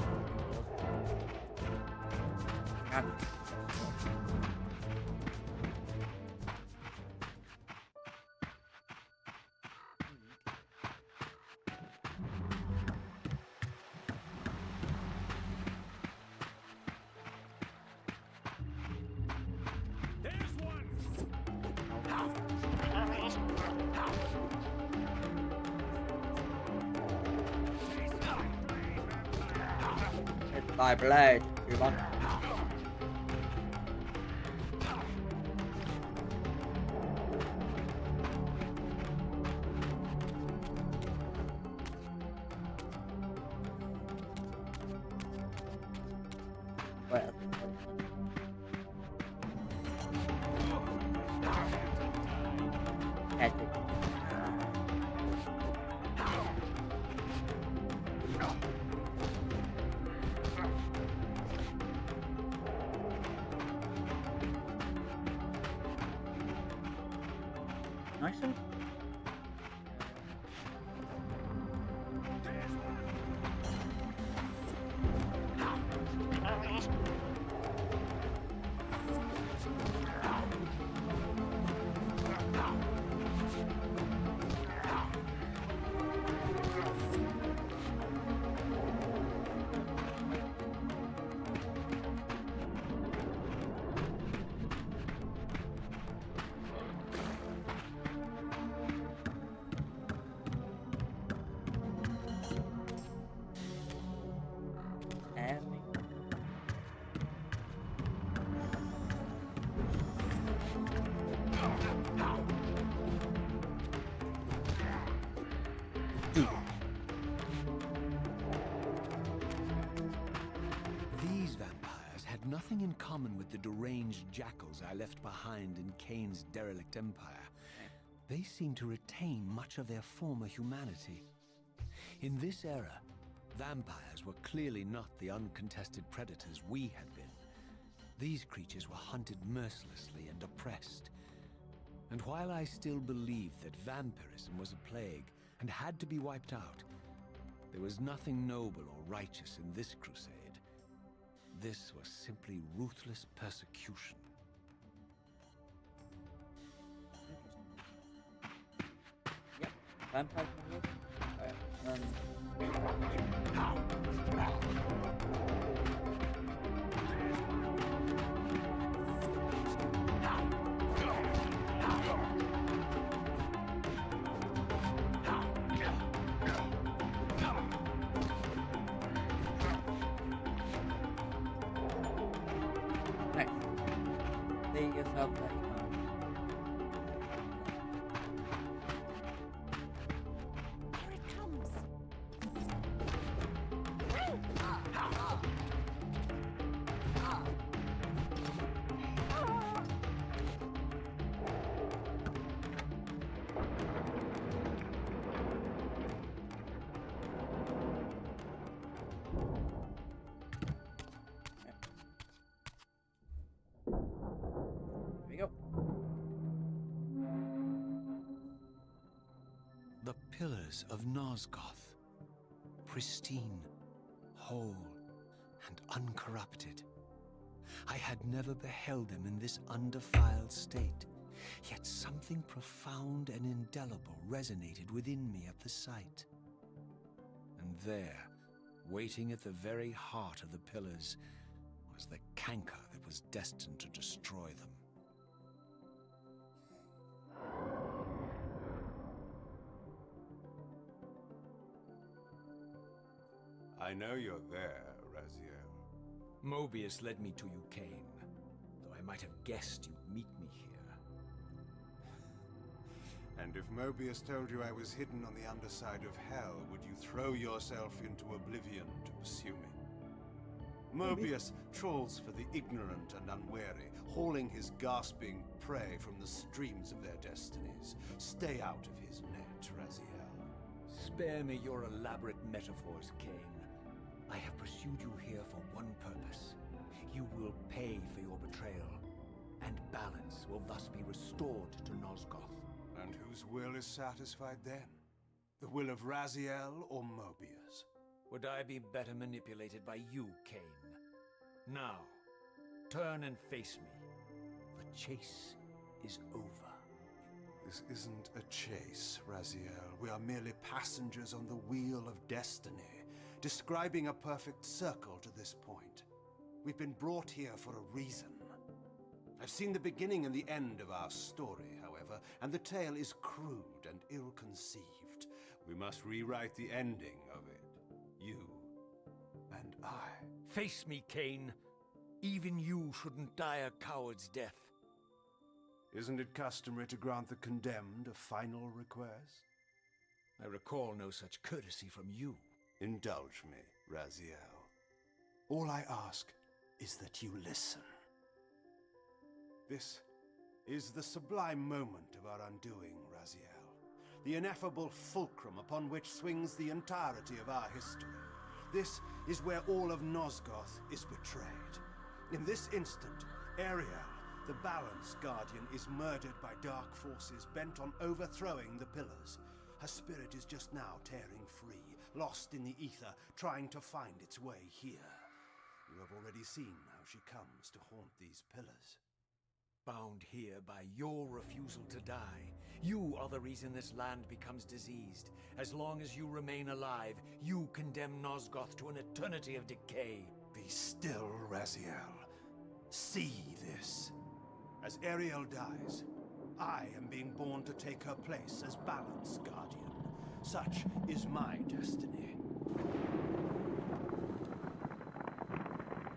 By blade, human. Well, nice one. These vampires had nothing in common with the deranged jackals I left behind in Kain's derelict empire. They seemed to retain much of their former humanity. In this era, vampires were clearly not the uncontested predators we had been. These creatures were hunted mercilessly and oppressed. And while I still believed that vampirism was a plague and had to be wiped out, there was nothing noble or righteous in this crusade. This was simply ruthless persecution. Yep, vampires. Nice. Leave yourself there. Here it comes. There we go. The pillars of Nosgoth, pristine, whole, and uncorrupted. I had never beheld them in this undefiled state, yet something profound and indelible resonated within me at the sight. And there, waiting at the very heart of the pillars, was the canker that was destined to destroy them. I know you're there, Raziel. Mobius led me to you, Kain, though I might have guessed you'd meet me here. And if Mobius told you I was hidden on the underside of hell, would you throw yourself into oblivion to pursue me? Mobius trawls for the ignorant and unwary, hauling his gasping prey from the streams of their destinies. Stay out of his net, Raziel. Spare me your elaborate metaphors, Kain. I have pursued you here for one purpose. You will pay for your betrayal. and balance will thus be restored to Nosgoth. And whose will is satisfied then? The will of Raziel or Mobius? Would I be better manipulated by you, Kain? Now, turn and face me. The chase is over. This isn't a chase, Raziel. We are merely passengers on the wheel of destiny, describing a perfect circle to this point. We've been brought here for a reason. I've seen the beginning and the end of our story, however, and the tale is crude and ill-conceived. We must rewrite the ending of it. You and I. Face me, Kain. Even you shouldn't die a coward's death. Isn't it customary to grant the condemned a final request? I recall no such courtesy from you. Indulge me, Raziel. All I ask is that you listen. This is the sublime moment of our undoing, Raziel. The ineffable fulcrum upon which swings the entirety of our history. This is where all of Nosgoth is betrayed. In this instant, Ariel, the Balance Guardian, is murdered by dark forces bent on overthrowing the Pillars. Her spirit is just now tearing free, lost in the ether, trying to find its way here. You have already seen how she comes to haunt these Pillars. Bound here by your refusal to die. You are the reason this land becomes diseased. As long as you remain alive, you condemn Nosgoth to an eternity of decay. Be still, Raziel. See this. As Ariel dies, I am being born to take her place as Balance Guardian. Such is my destiny.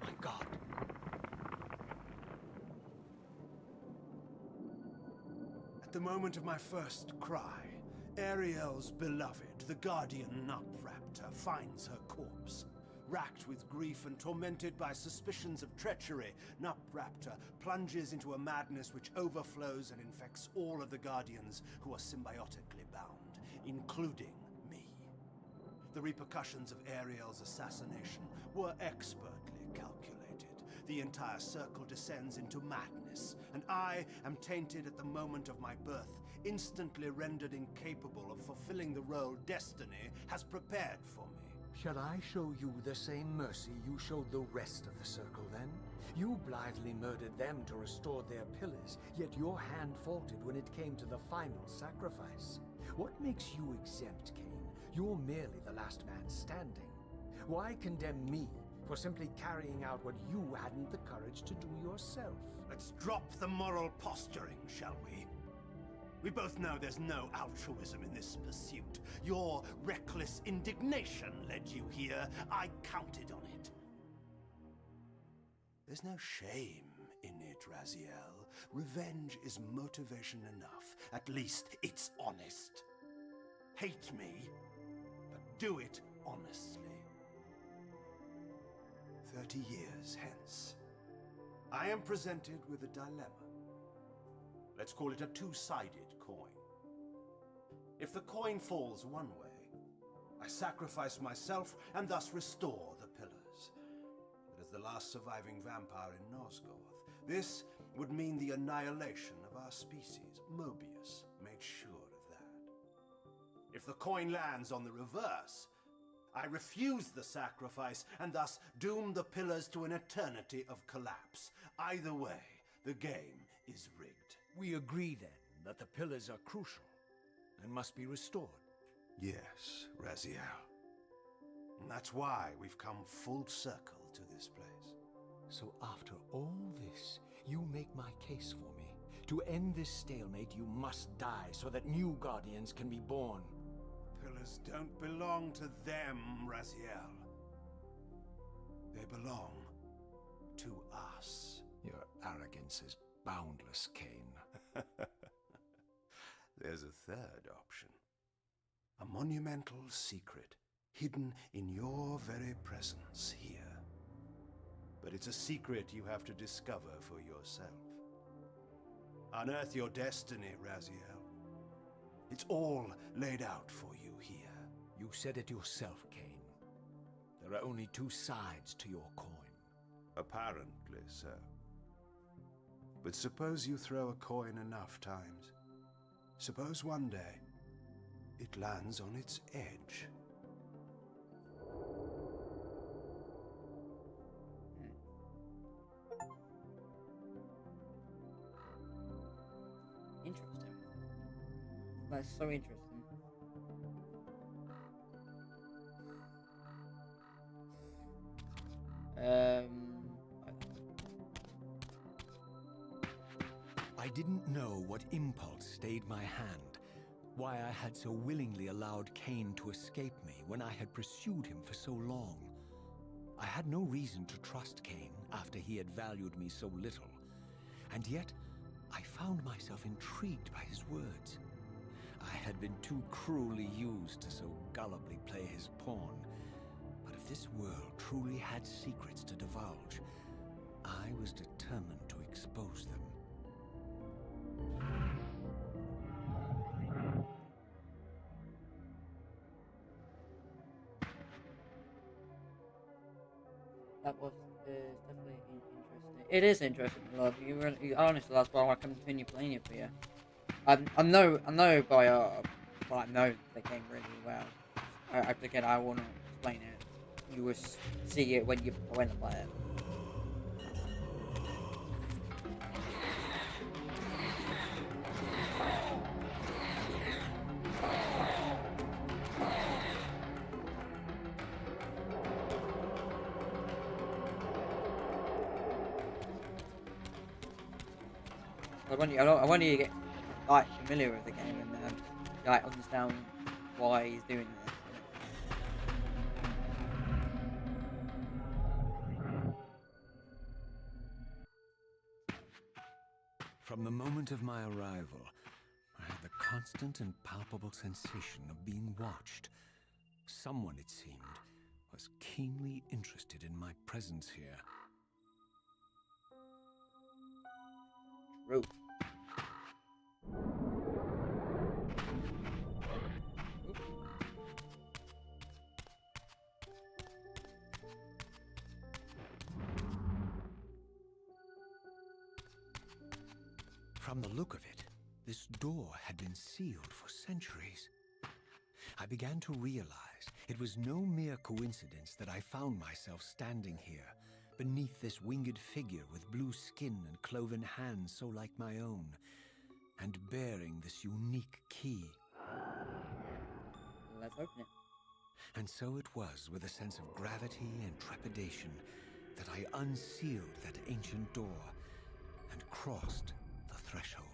My God. At the moment of my first cry, Ariel's beloved, the Guardian Nupraptor, finds her corpse. Racked with grief and tormented by suspicions of treachery, Nupraptor plunges into a madness which overflows and infects all of the Guardians who are symbiotically bound, including me. The repercussions of Ariel's assassination were expertly calculated. The entire circle descends into madness, and I am tainted at the moment of my birth, instantly rendered incapable of fulfilling the role destiny has prepared for me. Shall I show you the same mercy you showed the rest of the Circle, then? You blithely murdered them to restore their pillars, yet your hand faltered when it came to the final sacrifice. What makes you exempt, Kain? You're merely the last man standing. Why condemn me for simply carrying out what you hadn't the courage to do yourself? Let's drop the moral posturing, shall we? We both know there's no altruism in this pursuit. Your reckless indignation led you here. I counted on it. There's no shame in it, Raziel. Revenge is motivation enough. At least it's honest. Hate me, but do it honestly. 30 years hence, I am presented with a dilemma. Let's call it a two-sided coin. If the coin falls one way, I sacrifice myself and thus restore the pillars. But as the last surviving vampire in Nosgoth, this would mean the annihilation of our species. Mobius made sure of that. If the coin lands on the reverse, I refuse the sacrifice and thus doom the pillars to an eternity of collapse. Either way, the game is rigged. We agree, then, that the pillars are crucial and must be restored. Yes, Raziel. And that's why we've come full circle to this place. So after all this, you make my case for me. To end this stalemate, you must die so that new Guardians can be born. Pillars don't belong to them, Raziel. They belong to us. Your arrogance is boundless, Kain. There's a third option. A monumental secret, hidden in your very presence here. But it's a secret you have to discover for yourself. Unearth your destiny, Raziel. It's all laid out for you here. You said it yourself, Kain. There are only two sides to your coin. Apparently so. But suppose you throw a coin enough times. Suppose one day it lands on its edge. Interesting. That's so interesting. I didn't know what impulse stayed my hand, why I had so willingly allowed Kain to escape me when I had pursued him for so long. I had no reason to trust Kain after he had valued me so little, and yet I found myself intrigued by his words. I had been too cruelly used to so gullibly play his pawn, but if this world truly had secrets to divulge, I was determined to expose them. That was definitely interesting. It is interesting, love. Honestly, that's why I want to continue playing it for you. I know I know the game really well. Again, I will not explain it. You will see it when I play it. I want you to get like familiar with the game and like understand why he's doing this. From the moment of my arrival, I had the constant and palpable sensation of being watched. Someone, it seemed, was keenly interested in my presence here. True. From the look of it, this door had been sealed for centuries. I began to realize it was no mere coincidence that I found myself standing here, beneath this winged figure with blue skin and cloven hands so like my own, and bearing this unique key. Let's open it. And so it was with a sense of gravity and trepidation that I unsealed that ancient door and crossed the threshold.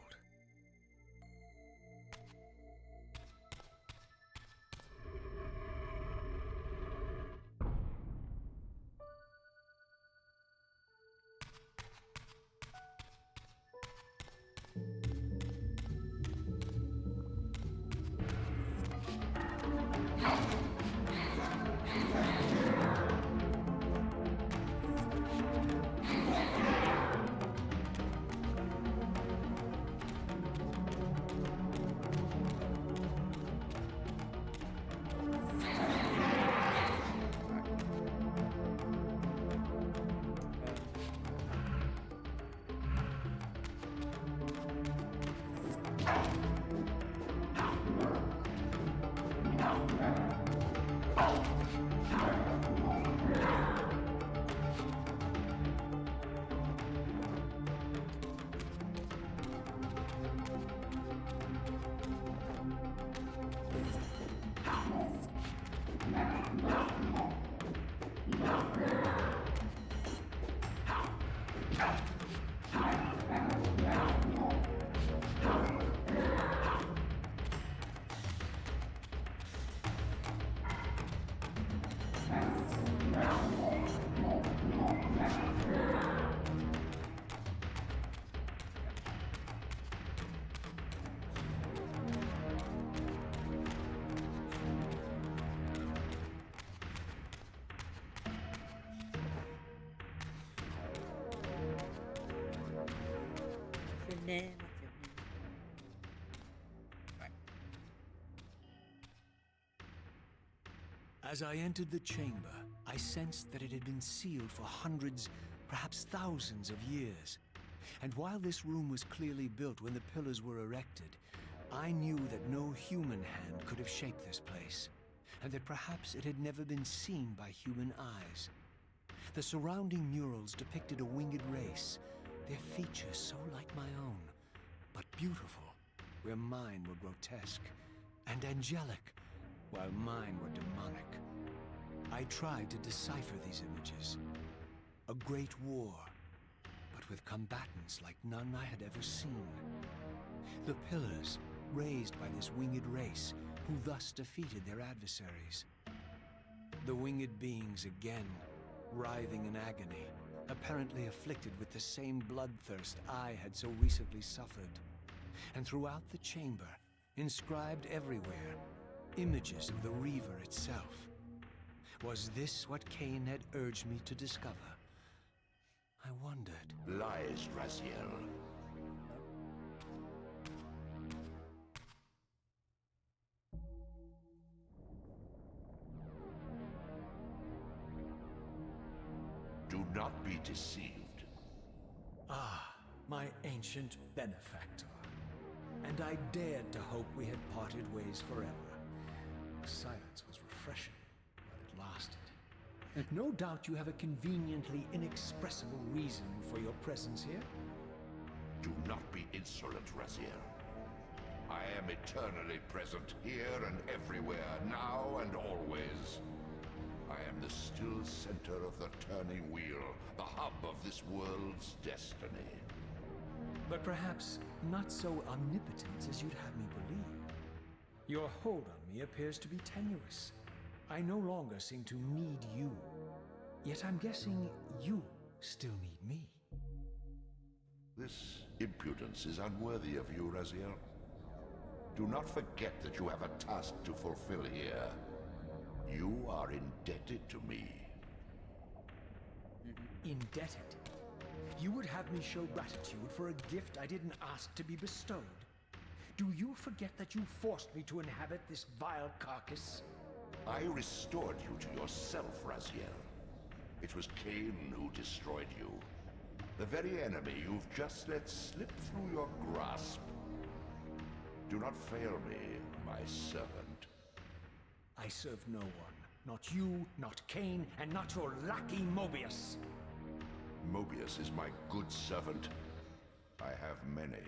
As I entered the chamber, I sensed that it had been sealed for hundreds, perhaps thousands of years. And while this room was clearly built when the pillars were erected, I knew that no human hand could have shaped this place, and that perhaps it had never been seen by human eyes. The surrounding murals depicted a winged race, their features so like my own, but beautiful, where mine were grotesque, and angelic, while mine were demonic. I tried to decipher these images. A great war, but with combatants like none I had ever seen. The pillars, raised by this winged race, who thus defeated their adversaries. The winged beings again, writhing in agony, apparently afflicted with the same bloodthirst I had so recently suffered. And throughout the chamber, inscribed everywhere, images of the Reaver itself. Was this what Kain had urged me to discover? I wondered. Lies, Raziel. Do not be deceived. Ah, my ancient benefactor. And I dared to hope we had parted ways forever. The silence was refreshing, but it lasted. No doubt you have a conveniently inexpressible reason for your presence here. Do not be insolent, Raziel. I am eternally present here and everywhere, now and always. I am the still center of the turning wheel, the hub of this world's destiny. But perhaps not so omnipotent as you'd have me believe. Your hold on me appears to be tenuous. I no longer seem to need you. Yet I'm guessing you still need me. This impudence is unworthy of you, Raziel. Do not forget that you have a task to fulfill here. You are indebted to me. Indebted? You would have me show gratitude for a gift I didn't ask to be bestowed? Do you forget that you forced me to inhabit this vile carcass? I restored you to yourself, Raziel. It was Kain who destroyed you. The very enemy you've just let slip through your grasp. Do not fail me, my servant. I serve no one. Not you, not Kain, and not your lackey Mobius. Mobius is my good servant. I have many.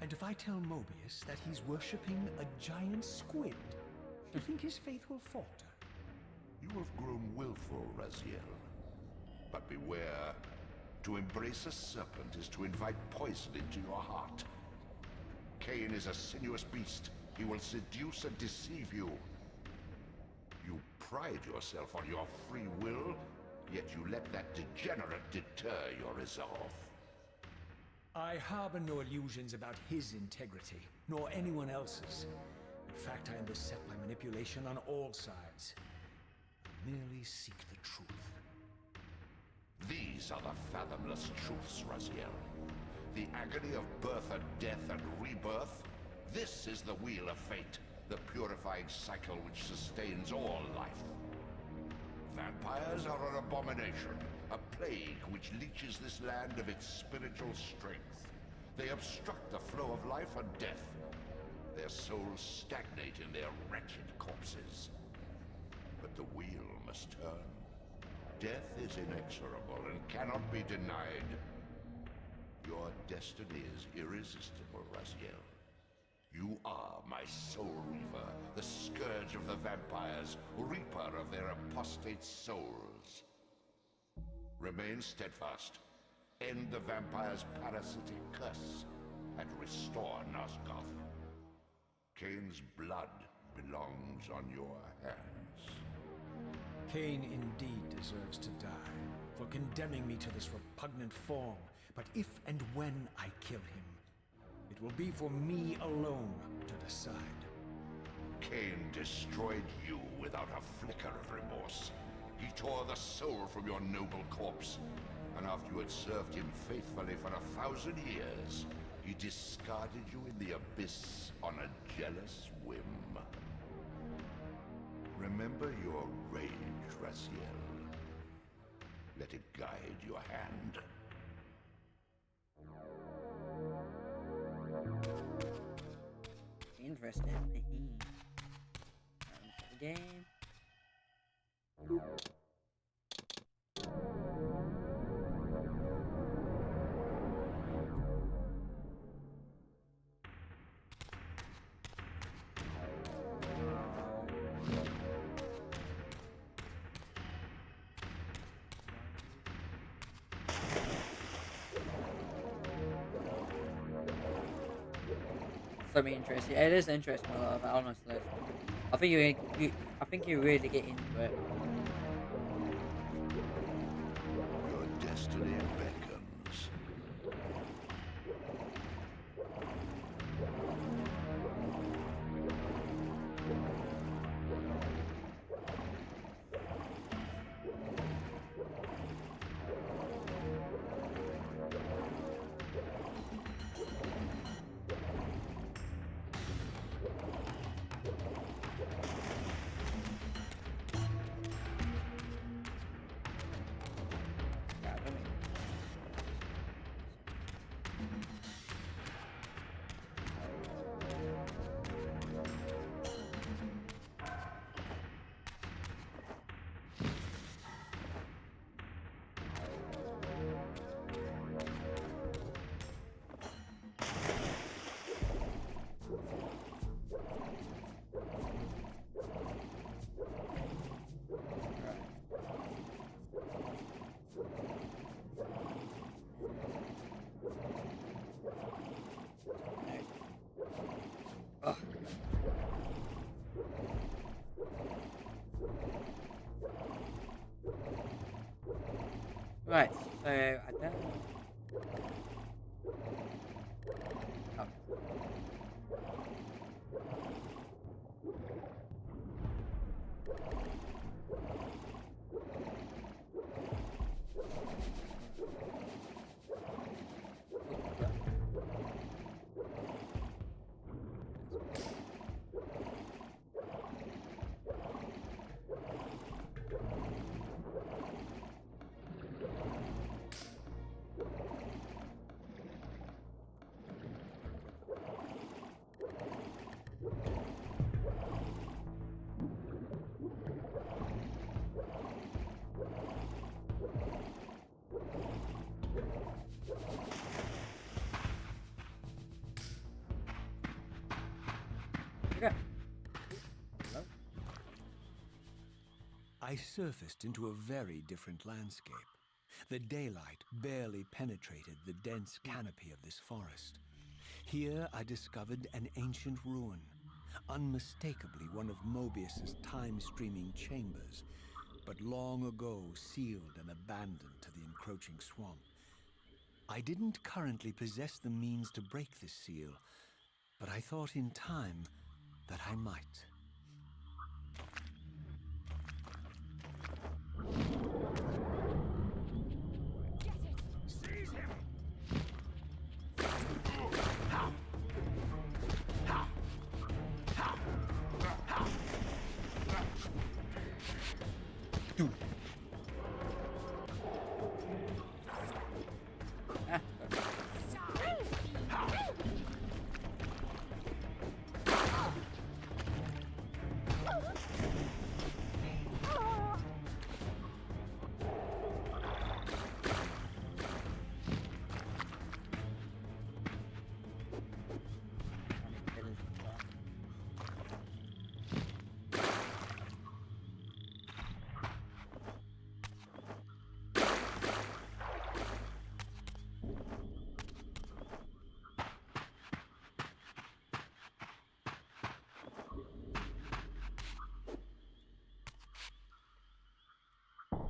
And if I tell Mobius that he's worshipping a giant squid, do you think his faith will falter? You have grown willful, Raziel. But beware. To embrace a serpent is to invite poison into your heart. Kain is a sinuous beast. He will seduce and deceive you. You pride yourself on your free will, yet you let that degenerate deter your resolve. I harbor no illusions about his integrity, nor anyone else's. In fact, I am beset by manipulation on all sides. I merely seek the truth. These are the fathomless truths, Raziel. The agony of birth and death and rebirth. This is the wheel of fate, the purifying cycle which sustains all life. Vampires are an abomination, a plague which leeches this land of its spiritual strength. They obstruct the flow of life and death. Their souls stagnate in their wretched corpses. But the wheel must turn. Death is inexorable and cannot be denied. Your destiny is irresistible, Raziel. You are my soul reaver, the scourge of the vampires, reaper of their apostate souls. Remain steadfast. End the vampire's parasitic curse, and restore Nosgoth. Kain's blood belongs on your hands. Kain indeed deserves to die, for condemning me to this repugnant form. But if and when I kill him, it will be for me alone to decide. Kain destroyed you without a flicker of remorse. He tore the soul from your noble corpse, and after you had served him faithfully for 1,000 years, he discarded you in the abyss on a jealous whim. Remember your rage, Raziel. Let it guide your hand. interested. The game. Something interesting. It is interesting, a lot of it, honestly. I think I think you really get into it. Your destiny beckons. Ugh. Right, so I don't. Oh. Okay. Hello? I surfaced into a very different landscape. The daylight barely penetrated the dense canopy of this forest. Here I discovered an ancient ruin, unmistakably one of Mobius's time-streaming chambers, but long ago sealed and abandoned to the encroaching swamp. I didn't currently possess the means to break this seal, but I thought in time that I might. Seize him! Dude. Ah,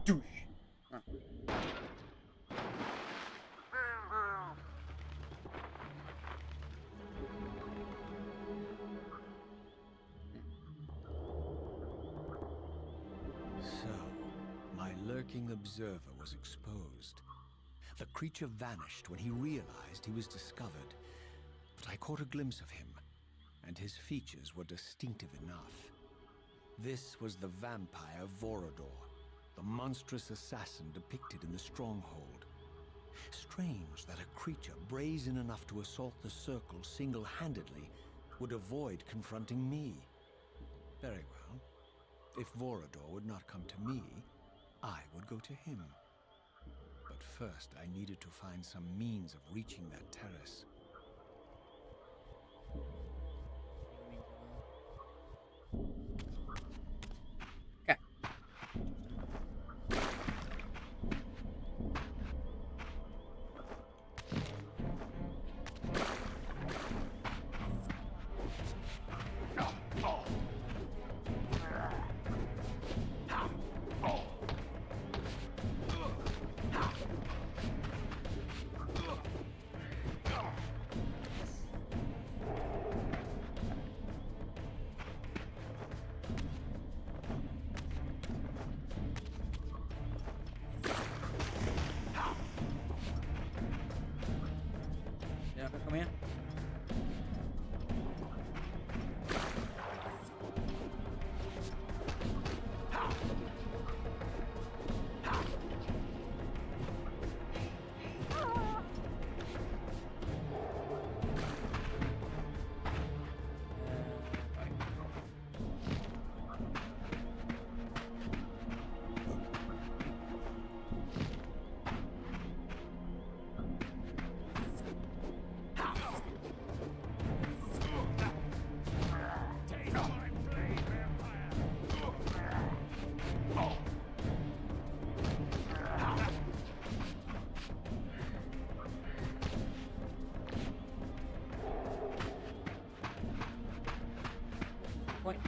douche. Ah. So, my lurking observer was exposed. The creature vanished when he realized he was discovered, but I caught a glimpse of him, and his features were distinctive enough. This was the vampire Vorador, the monstrous assassin depicted in the stronghold. Strange that a creature brazen enough to assault the circle single-handedly would avoid confronting me. Very well. If Vorador would not come to me, I would go to him. But first, I needed to find some means of reaching that terrace. Okay. Yeah, come here. Point.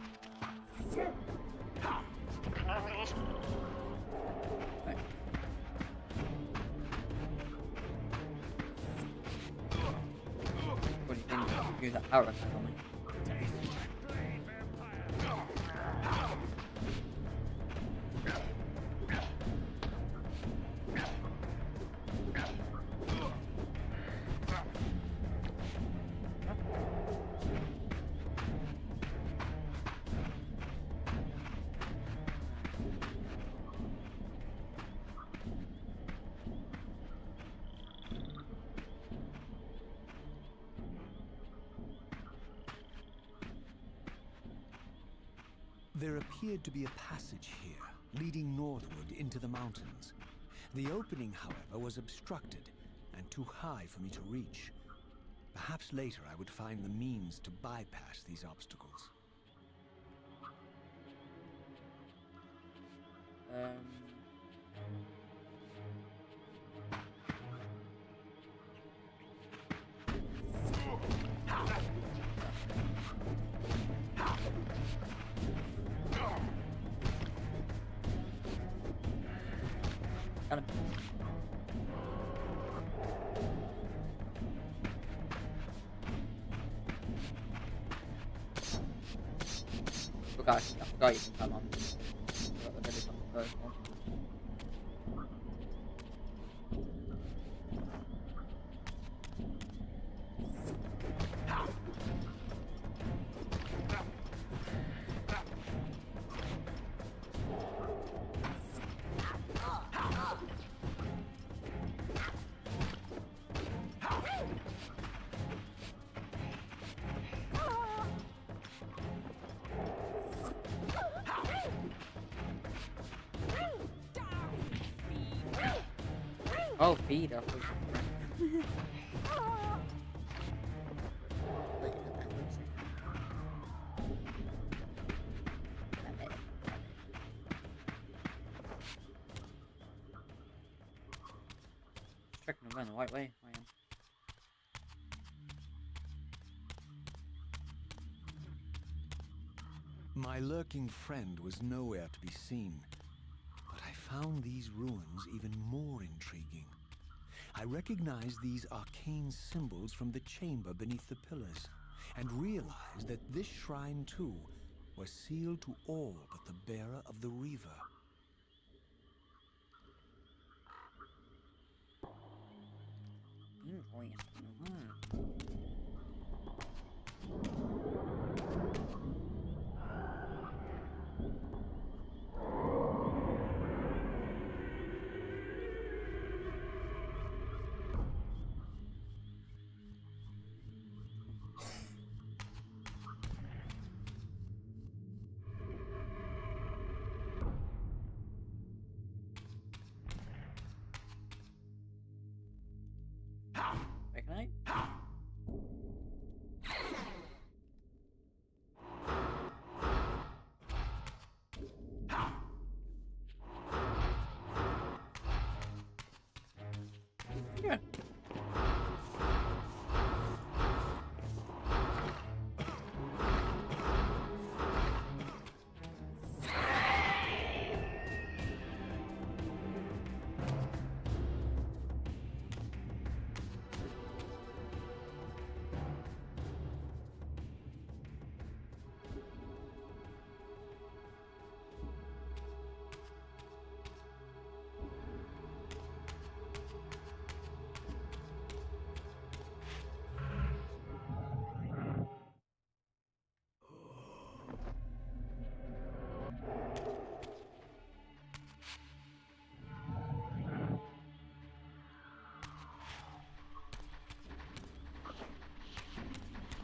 One sec. Right. What do you think? Use that power attack on me. There appeared to be a passage here, leading northward into the mountains. The opening, however, was obstructed and too high for me to reach. Perhaps later I would find the means to bypass these obstacles. Got him. I forgot you can come on. Forgot the village on the first one. Oh, feed up. Checking I'm going the right way. I am. My lurking friend was nowhere to be seen, but I found these ruins even more intriguing. I recognized these arcane symbols from the chamber beneath the pillars, and realized that this shrine too was sealed to all but the bearer of the Reaver. Recognize? Yeah.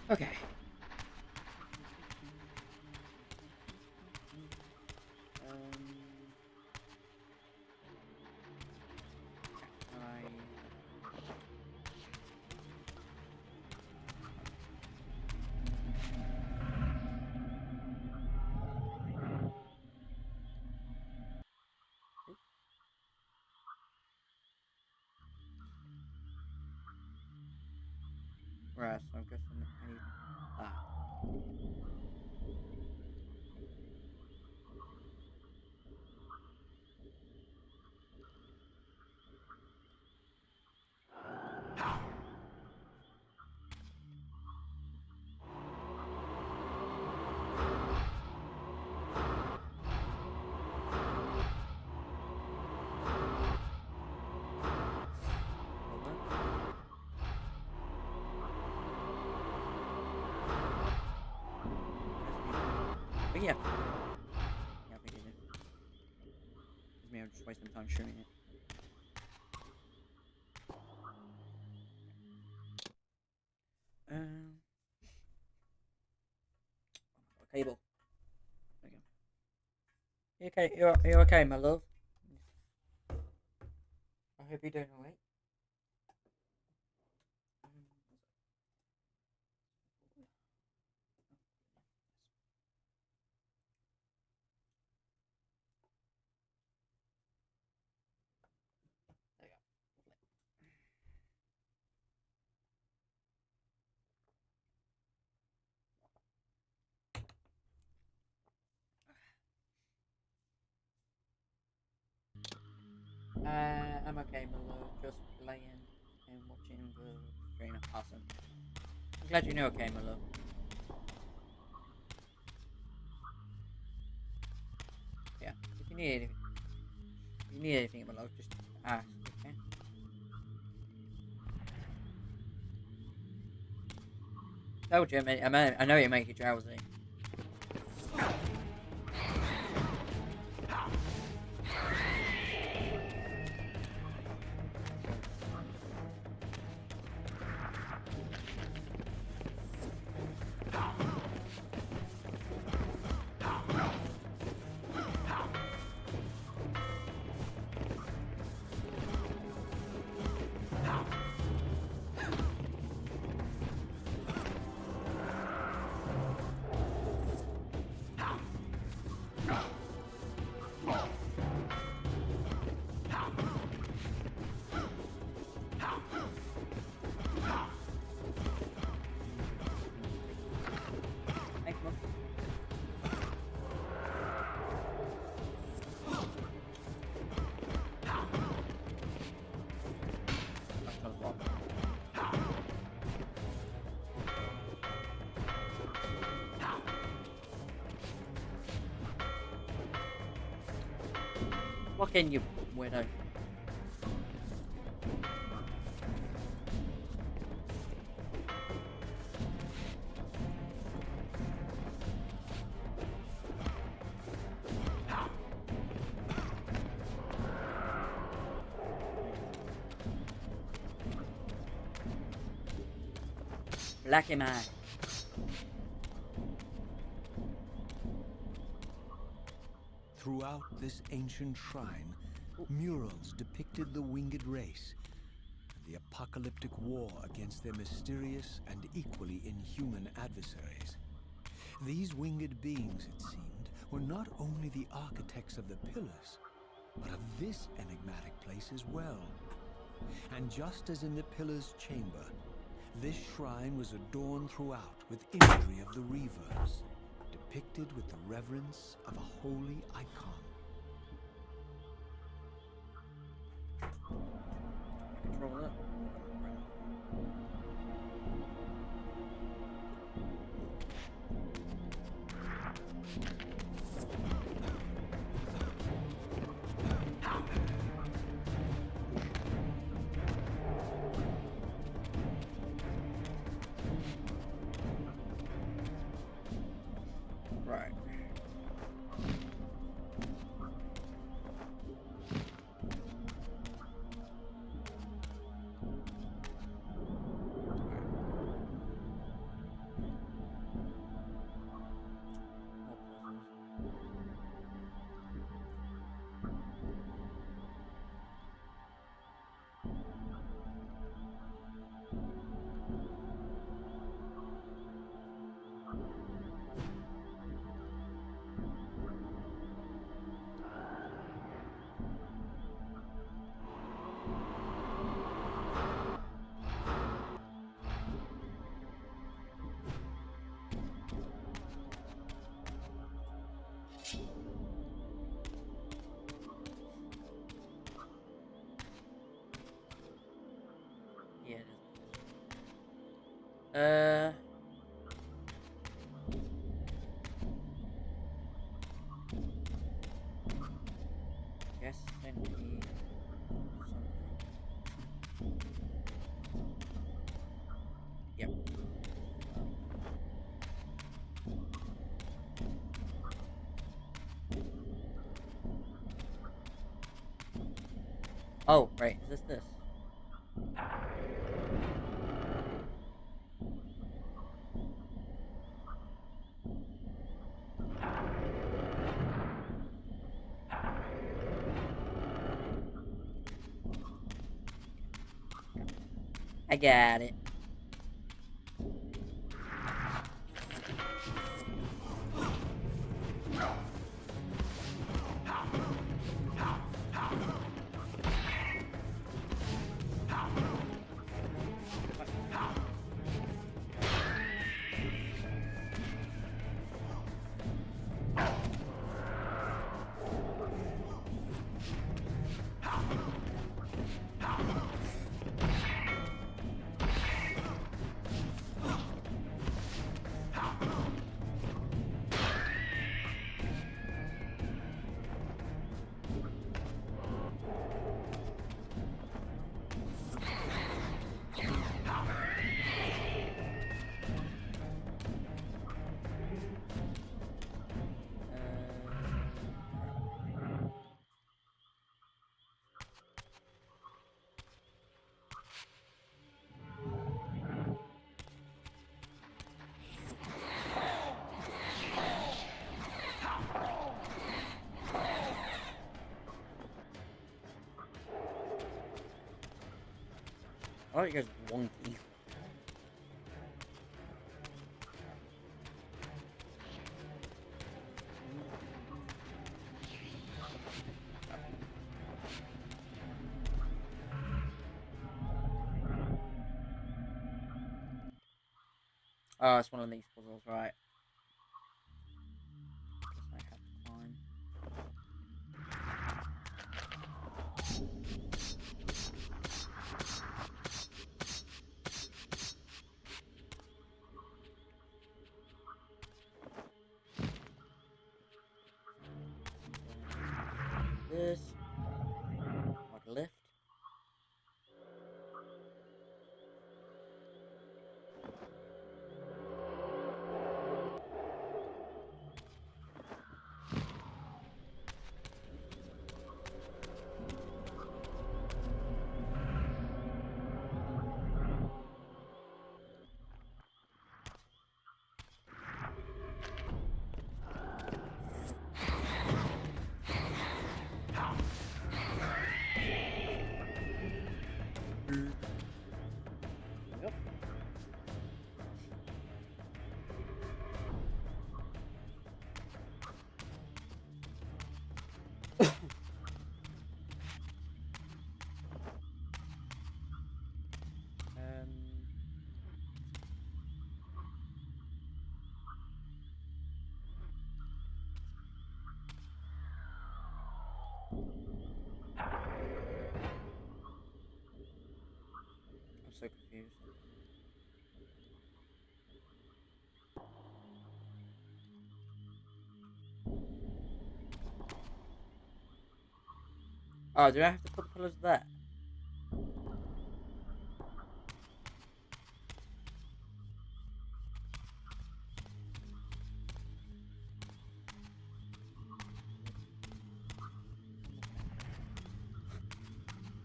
Okay. Right, so I'm guessing I need that. But yeah. Yeah, I think it is. Because me, I'm just wasting time shooting it. Cable. There you go. You okay? You're okay, my love? I hope you're doing alright. There you go. I'm okay, my love. Just laying and watching the stream. Awesome. I'm glad you're okay, my love. Yeah. If you need anything, my love, just ask. Okay. Told you, I know you make you drowsy. Fucking you weirdo. Blacky man. Throughout this ancient shrine, murals depicted the winged race and the apocalyptic war against their mysterious and equally inhuman adversaries. These winged beings, it seemed, were not only the architects of the pillars, but of this enigmatic place as well. And just as in the Pillar's chamber, this shrine was adorned throughout with imagery of the Reavers, depicted with the reverence of a holy icon. Control it. Right. Yeah, it is. Guess I need something. Yep. Oh, right. Is this? I got it. Oh, you guys wonky. Oh, it's one of these puzzles, right? Guess I have to climb. This. Yep. I'm so confused. Oh, do I have to put the pillars there?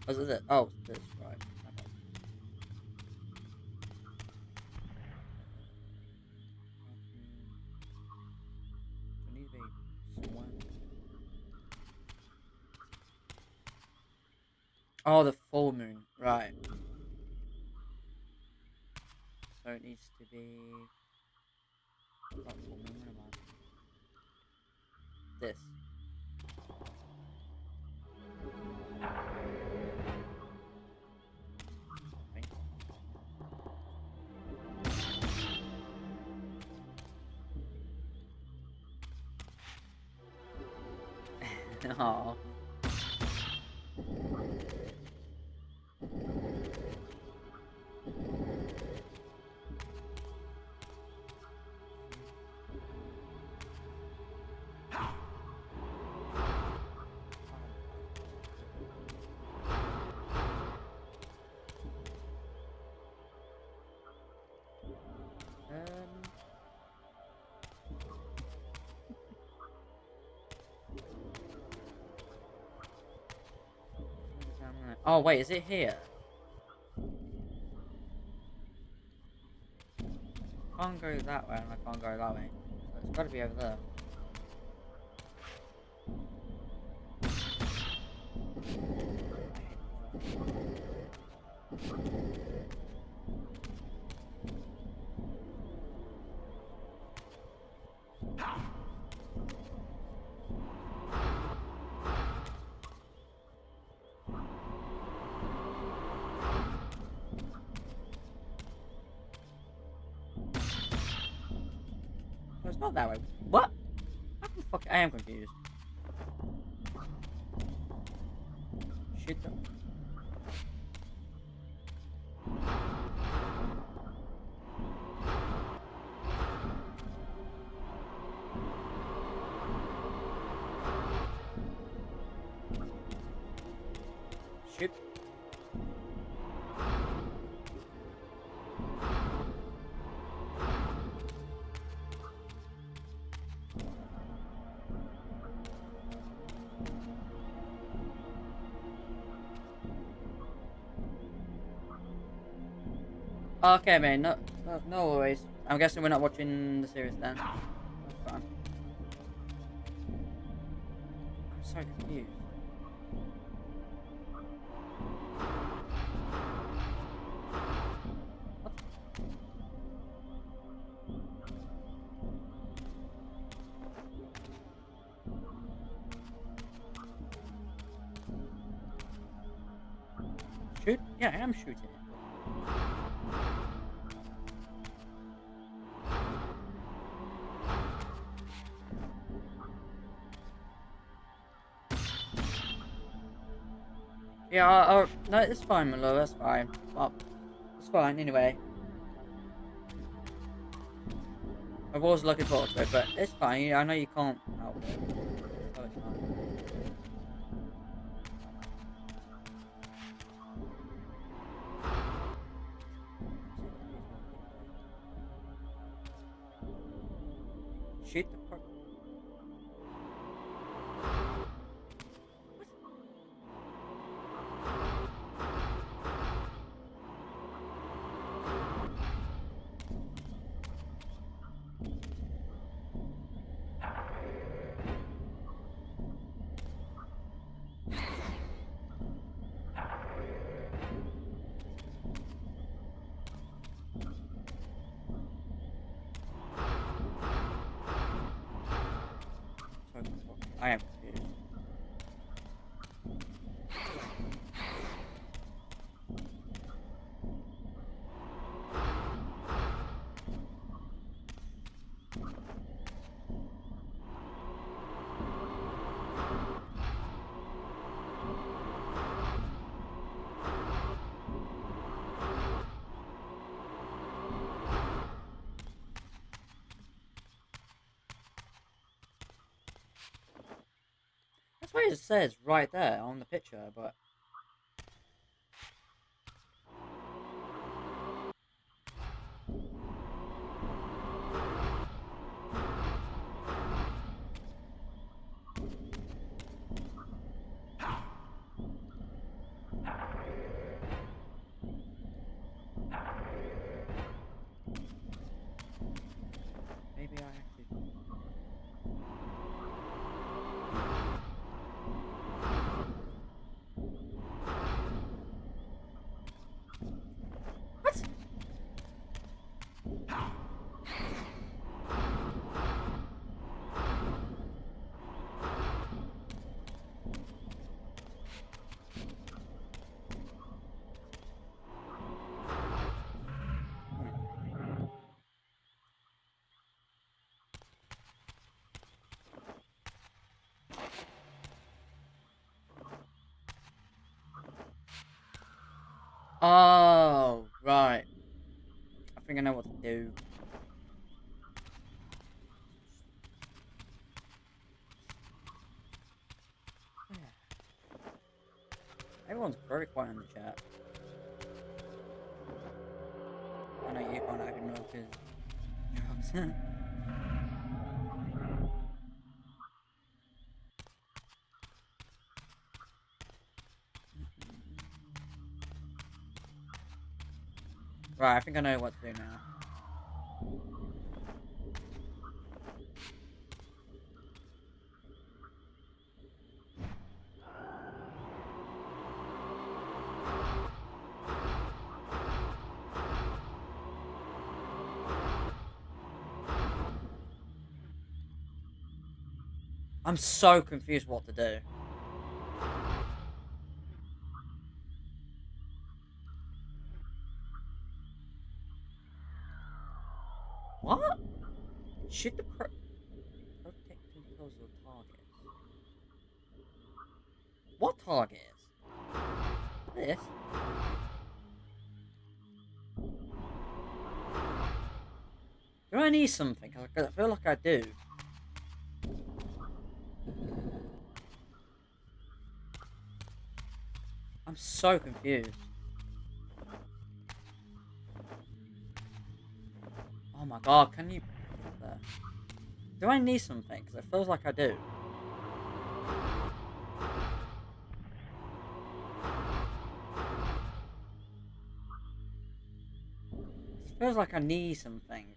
Oh, is it? Oh, this, right. Okay. I need to be somewhere. Oh, the full moon. Right. So it needs to be... Not full moon, what am I? This. Right. Aww. Oh wait, is it here? I can't go that way and I can't go that way. So it's gotta be over there. No, it's not that way. What? What the fuck? I am confused. Shit. Shit. Okay, man. No worries. I'm guessing we're not watching the series then. That's fine. I'm so confused. What? Shoot? Yeah, I am shooting it. Yeah, no, it's fine, my love, that's fine. Well, it's fine, anyway. I was looking forward to it, but it's fine, I know you can't help it. So it's fine. Shoot the part. I am confused. That's what it says right there on the picture, but... Maybe I have to... What? Oh, right. I think I know what to do. Everyone's very quiet in the chat. I know you can't even know because... Right, I think I know what to do now. I'm so confused what to do. What? Shoot the protecting puzzle targets. What targets? This? Do I need something? I feel like I do. I'm so confused. Oh my god, can you get up there? Do I need something? Because it feels like I do. It feels like I need something.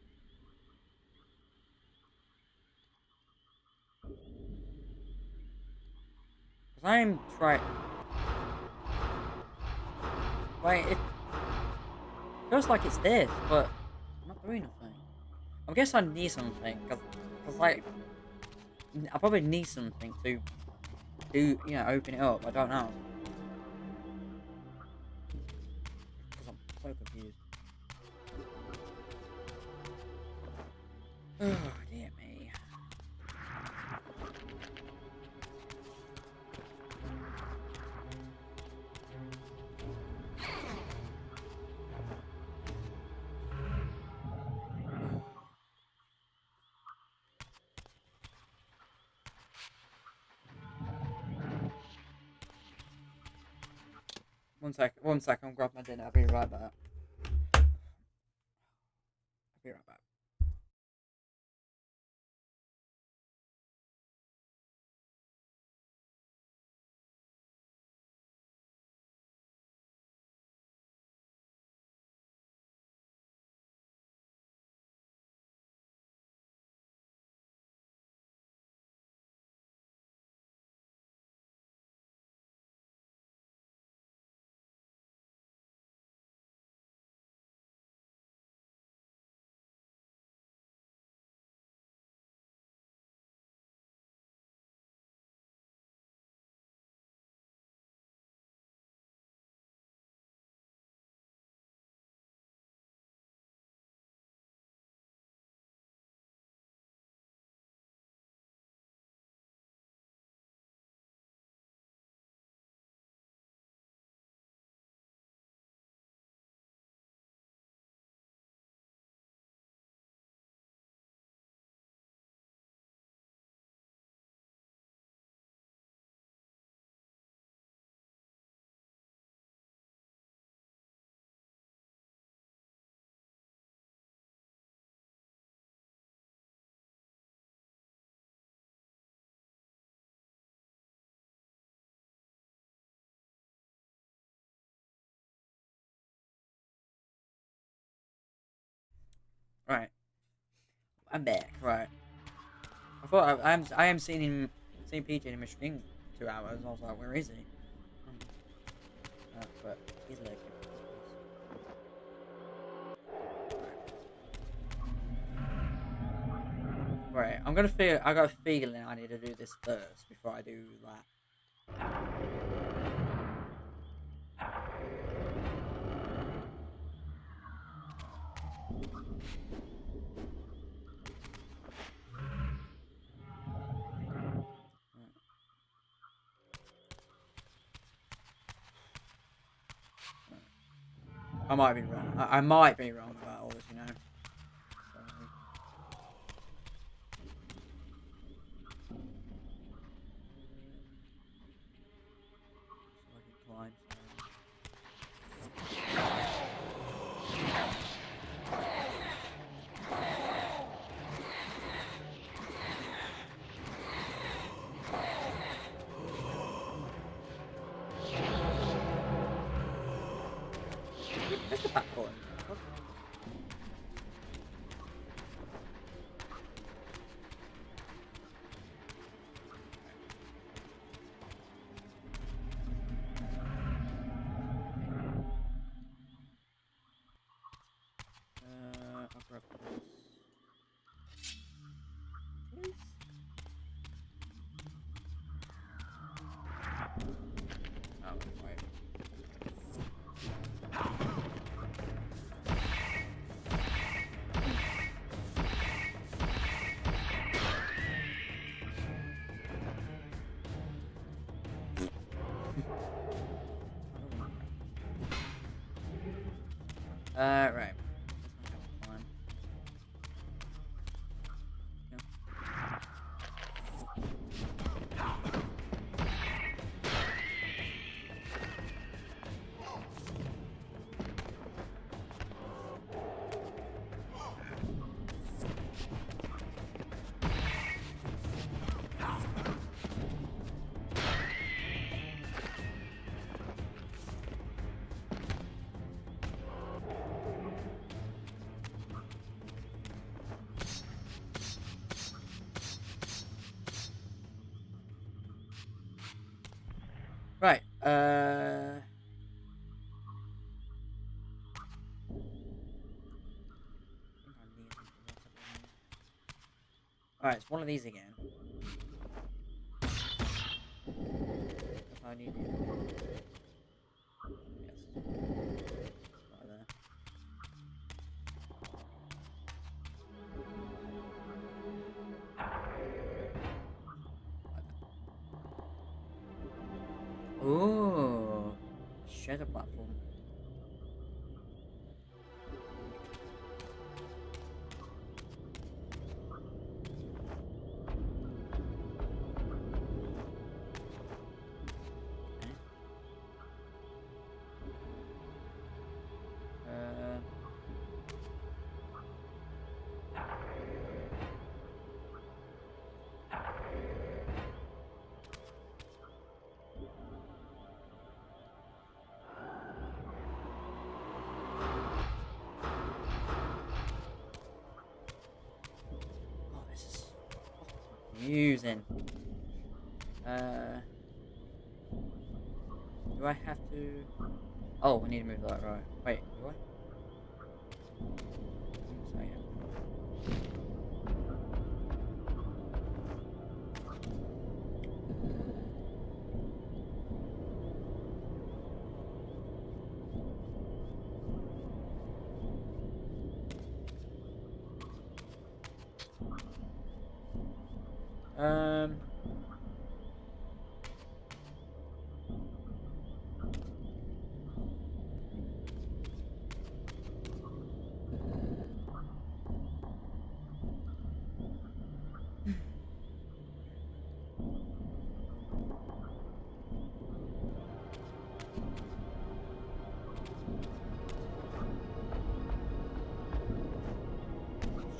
Because I'm trying... Wait, it feels like it's this, but I'm not doing nothing. I guess I need something, because like... I probably need something to do, you know, open it up. I don't know. Because I'm so confused. Oh, dear me. One sec, I'll grab my dinner. I'll be right back. I'll be right back. Right. I'm back. Right. I thought I am seeing PJ in my stream 2 hours. And I was like, where is he? But he's lurking. Right. I'm gonna feel. I got a feeling I need to do this first before I do that. I might be wrong. I might be wrong about all this, you know. So I can climb. There's the back button. I'll grab this. Oh, right. Right. Right. Alright, it's one of these again. If I need it. Yes. Right there. Ooh. Shadow platform. Using. Do I have to? Oh, I need to move that right. Wait, do I? So, yeah.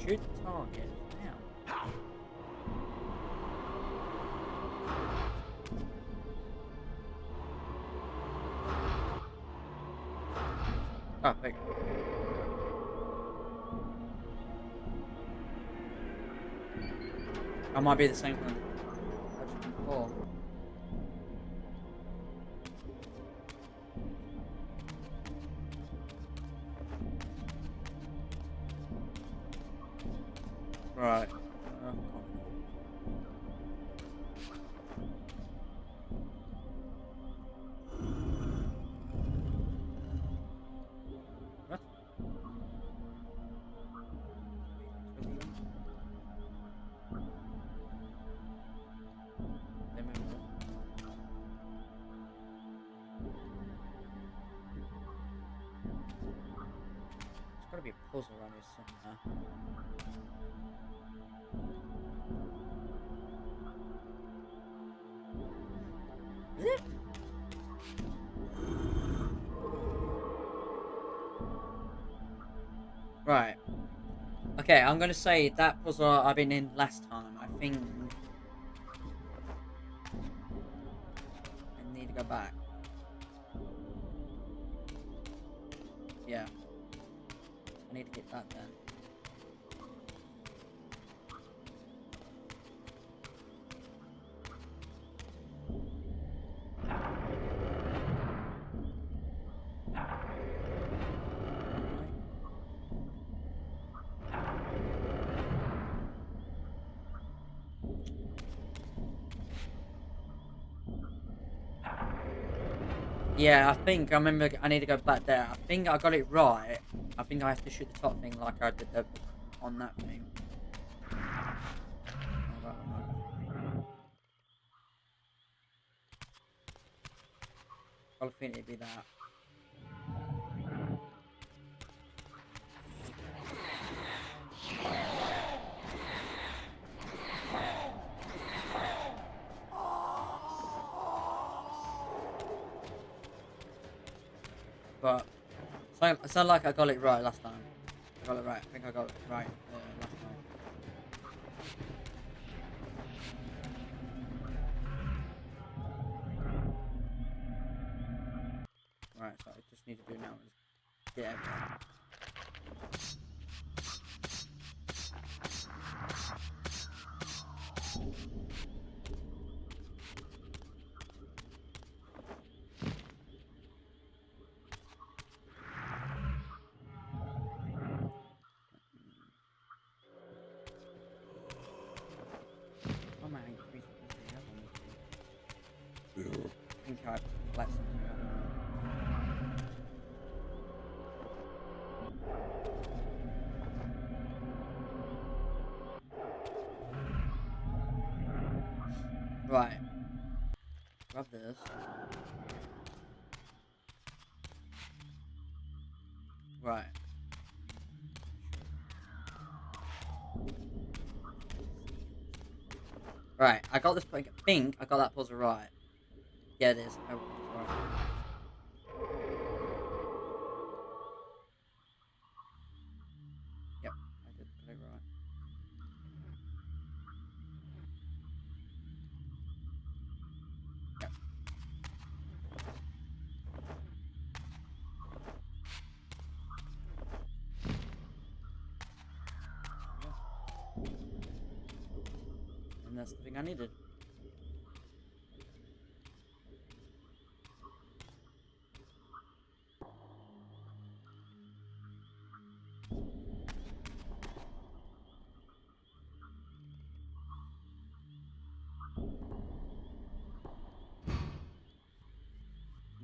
Shoot the target. Now. Oh, there you go. I might be the same one as before. Right. What? Let me move. There's gotta be a puzzle around here somewhere. Is it? Right. Okay, I'm gonna say that puzzle I've been in last time. I think I need to go back. Yeah. I need to get that then. Yeah, I think I remember I need to go back there. I think I got it right. I think I have to shoot the top thing like I did on that thing. I think it'd be that. But it sounded like I got it right last time. I got it right. I think I got it right last time. Right, so I just need to do now is get everything. Oh my, increase the health on me. I think I collect something. I don't know. Right. Grab this. Right. Right, I got this. I think I got that puzzle right. Yeah, it is. Oh, right. Yep, I did get it right. Yep. And that's the thing I needed.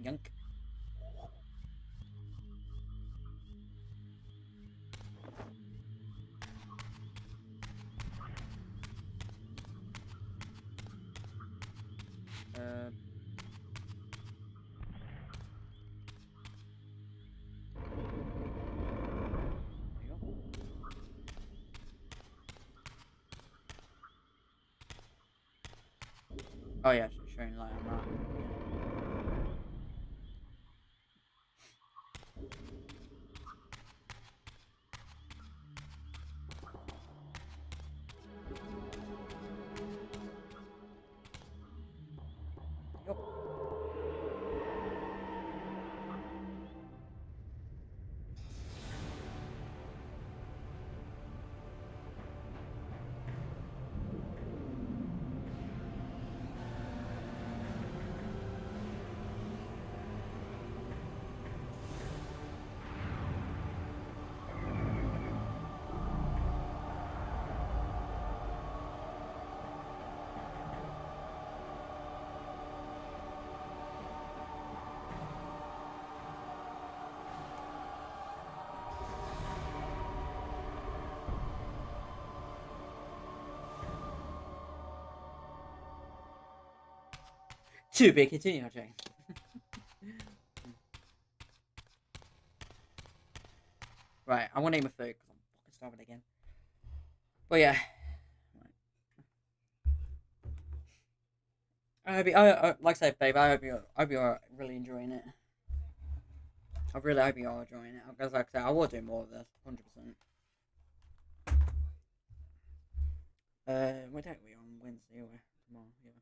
Yunk. Uh. There you go. Oh yeah, showing light on that. Yep. To be continued, Jane. Right, I want to eat my food because I'm fucking starving again. But yeah. I hope like I said, babe, I hope you're really enjoying it. I really hope you are enjoying it. Because like I said, I will do more of this, 100%. What date are we on? Wednesday or tomorrow? Yeah.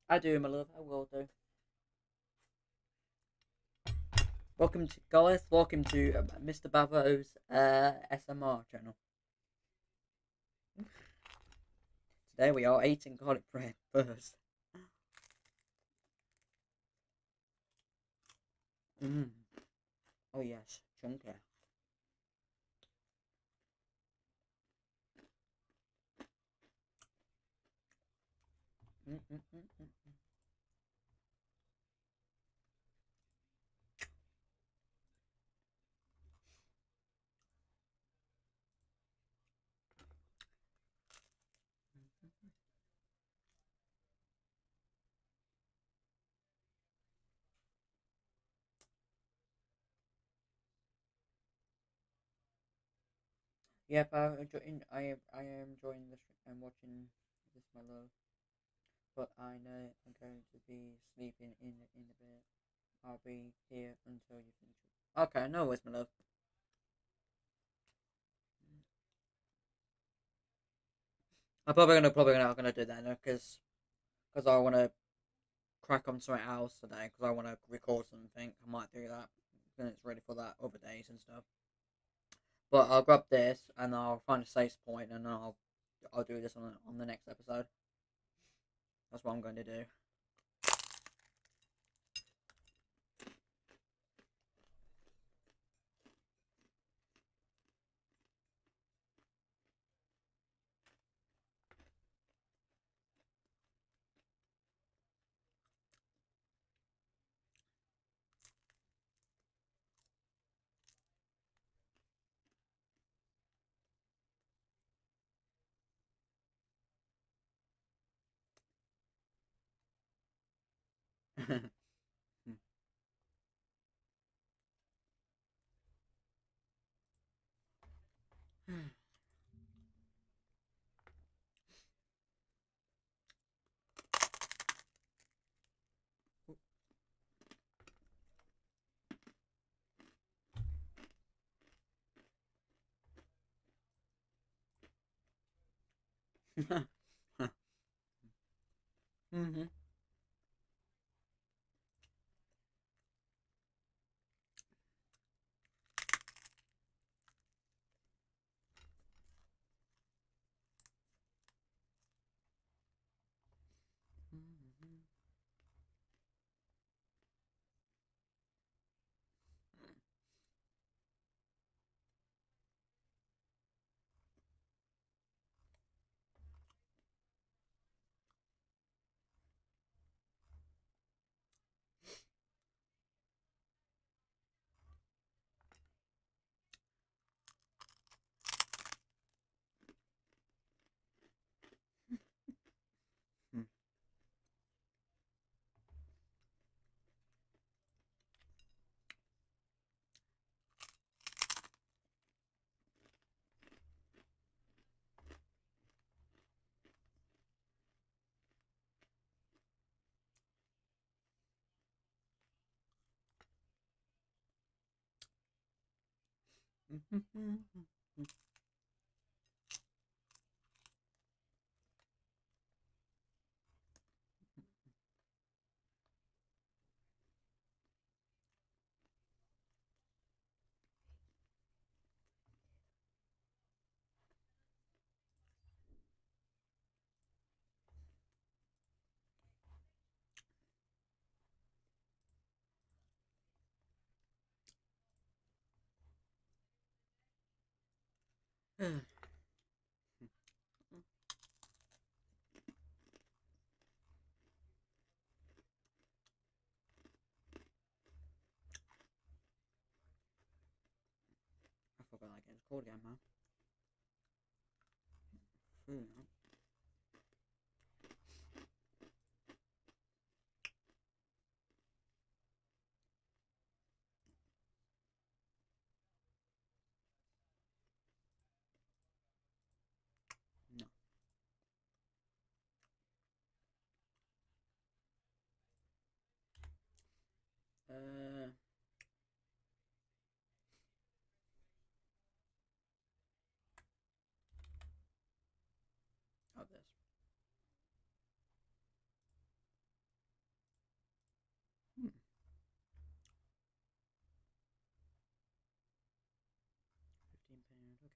I do, my love. I will do. Welcome to guys. Welcome to Mr. Bavo's SMR channel. Today we are eating garlic bread first. Mmm. Oh yes, chunky. Mm -mm -mm -mm. Yep, I am enjoying this and watching this, my love. But I know I'm going to be sleeping in a bit. I'll be here until you finish it. Okay, no worries, my love. I'm probably gonna do that now because I want to crack on something else today because I want to record something. I might do that when it's ready for that other days and stuff. But I'll grab this and I'll find a safe point and I'll do this on the next episode. That's what I'm going to do. Mhm. I forgot again. It's called again, man.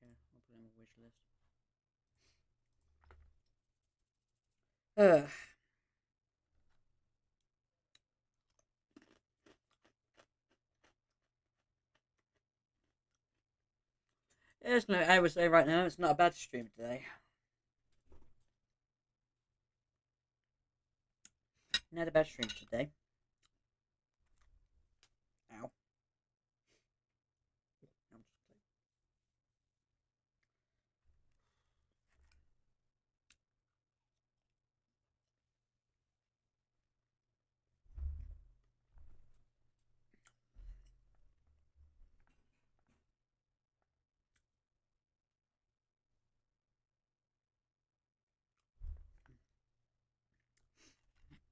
Okay, I'll put it in my wish list. Uh, yeah, it's no, I would say right now it's not a bad stream today. Not a bad stream today. Ow.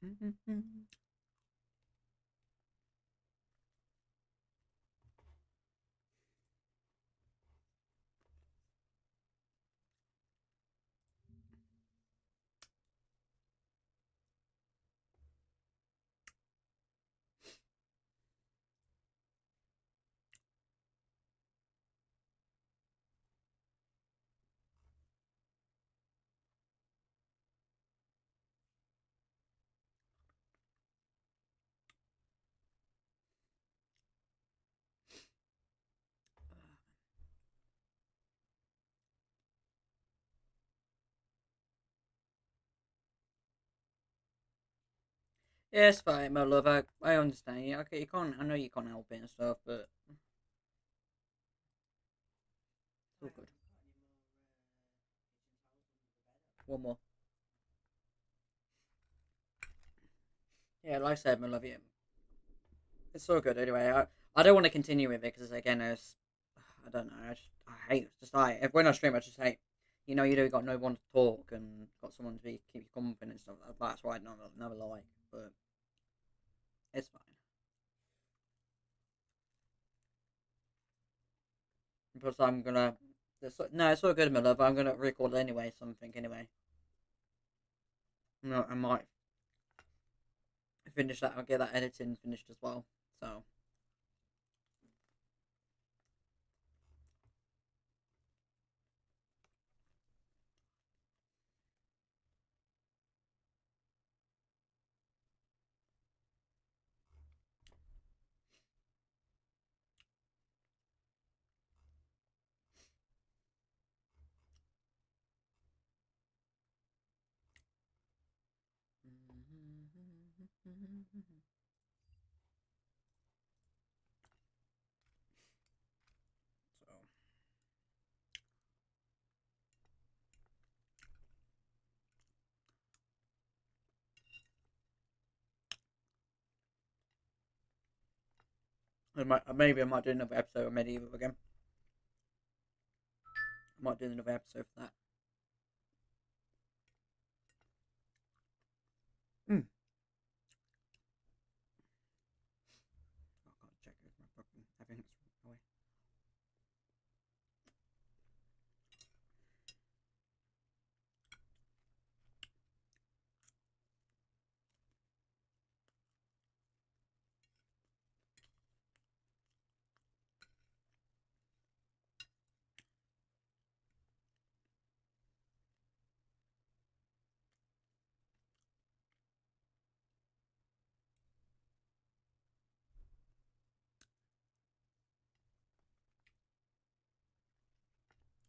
I'm just yeah, it's fine, my love. I understand. You. Okay, you can't. I know you can't help it and stuff, but it's all good. One more. Yeah, like I said, my love. Yeah, it's so good. Anyway, I don't want to continue with it because again, I don't know. I hate just if when I stream, I just hate. You got no one to talk and got someone to keep you company and stuff. That's why I never like. But it's fine. Plus, I'm gonna. No, it's all good, my love. I'm gonna record anyway. Something anyway. No, I might finish that. I'll get that editing finished as well. So. So. Maybe I might do another episode of Medieval again. I might do another episode for that. Mm. I can't check if my fucking everything's away.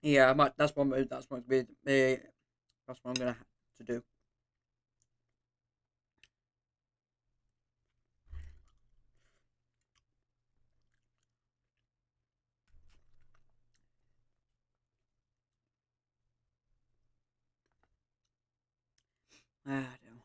Yeah, I might. That's what. That's what. That's what I'm gonna have to do. Ah, damn.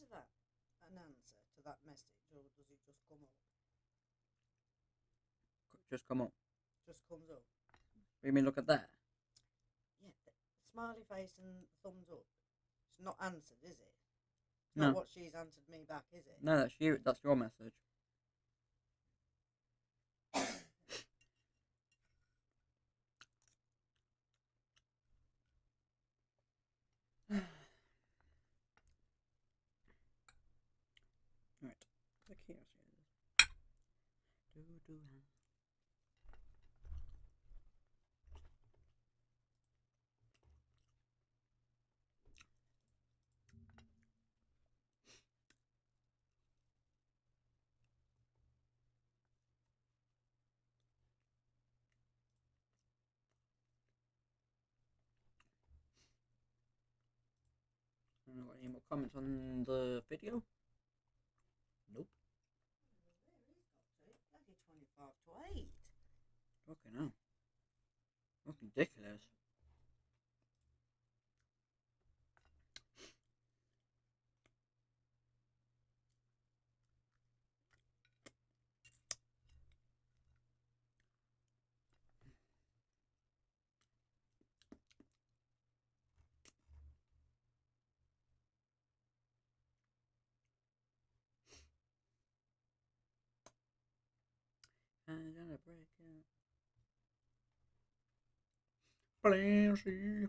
Is that an answer to that message, or does it just come up? Just come up. Just comes up. You mean look at that? smiley face and thumbs up. It's not answered, is it? It's No. not what she's answered me back, is it? No, that's you. That's your message. Right. Look here. Do. Any more comments on the video? Nope. Bloody 25 to 8. Okay, no. That's ridiculous. I'm gonna break it. Flashy.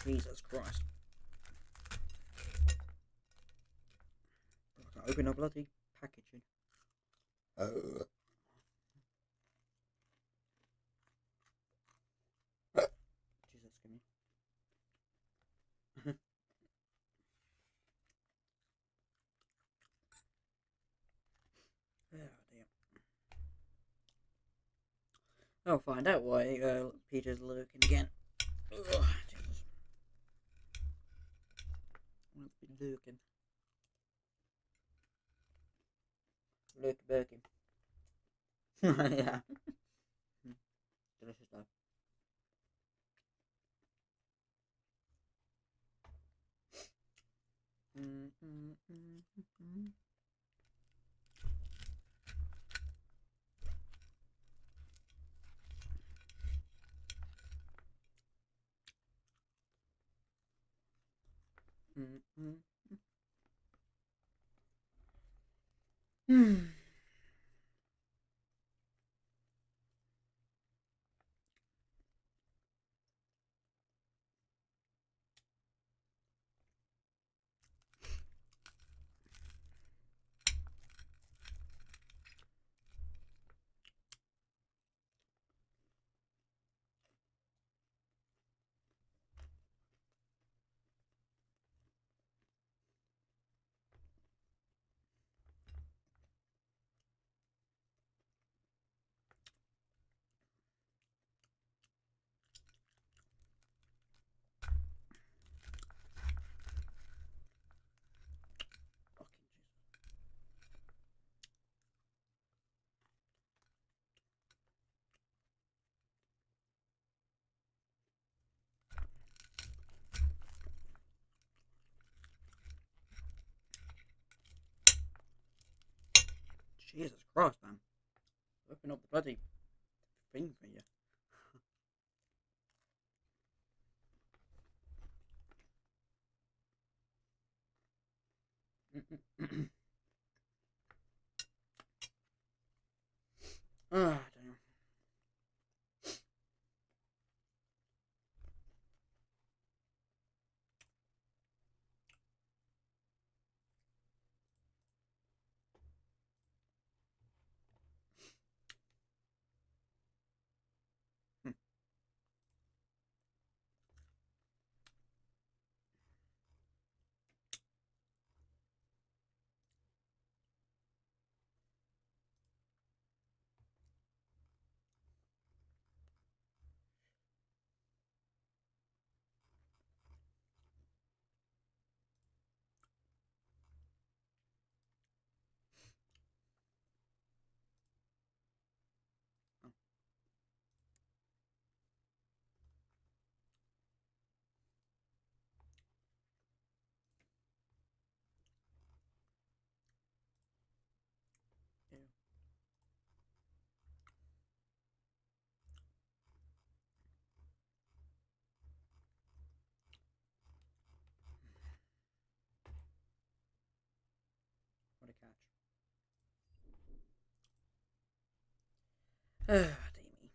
Jesus Christ. I can't open a bloody packaging. Jesus, give me. Oh dear. I'll find out why Peter's lurking again. Ugh, Jesus. I've been lurking. Lurky Birkin. Yeah. Delicious though. Jesus Christ, man. Open up the bloody thing for you. Ah, damn. catch. Dear me.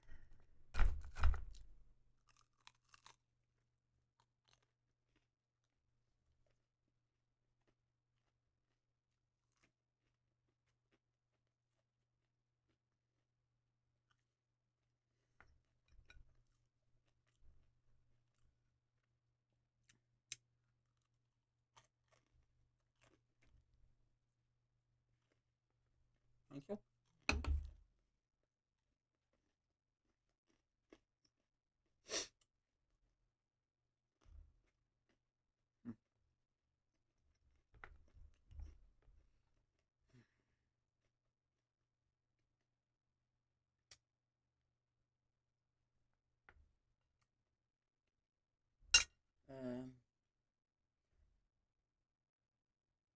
Thank you.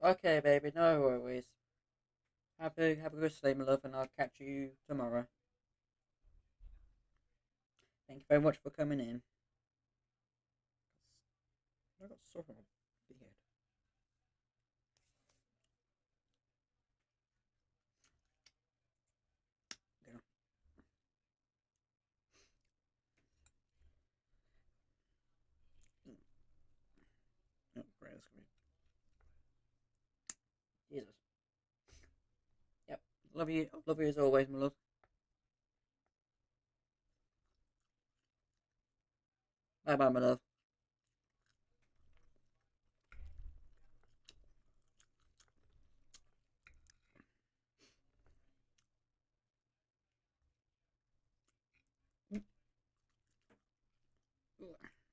Okay, baby, no worries. Have a good sleep, my love, and I'll catch you tomorrow. Thank you very much for coming in. I got sore on my beard. Yeah. Oh, great, that's great. Jesus. Yep. Love you. Love you as always, my love. Bye bye, my love.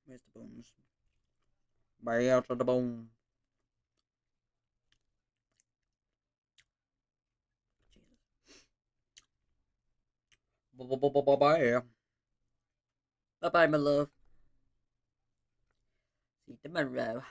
Where's the bones? Bye out of the bone. Jesus. Bye. Bye bye, my love. See you tomorrow.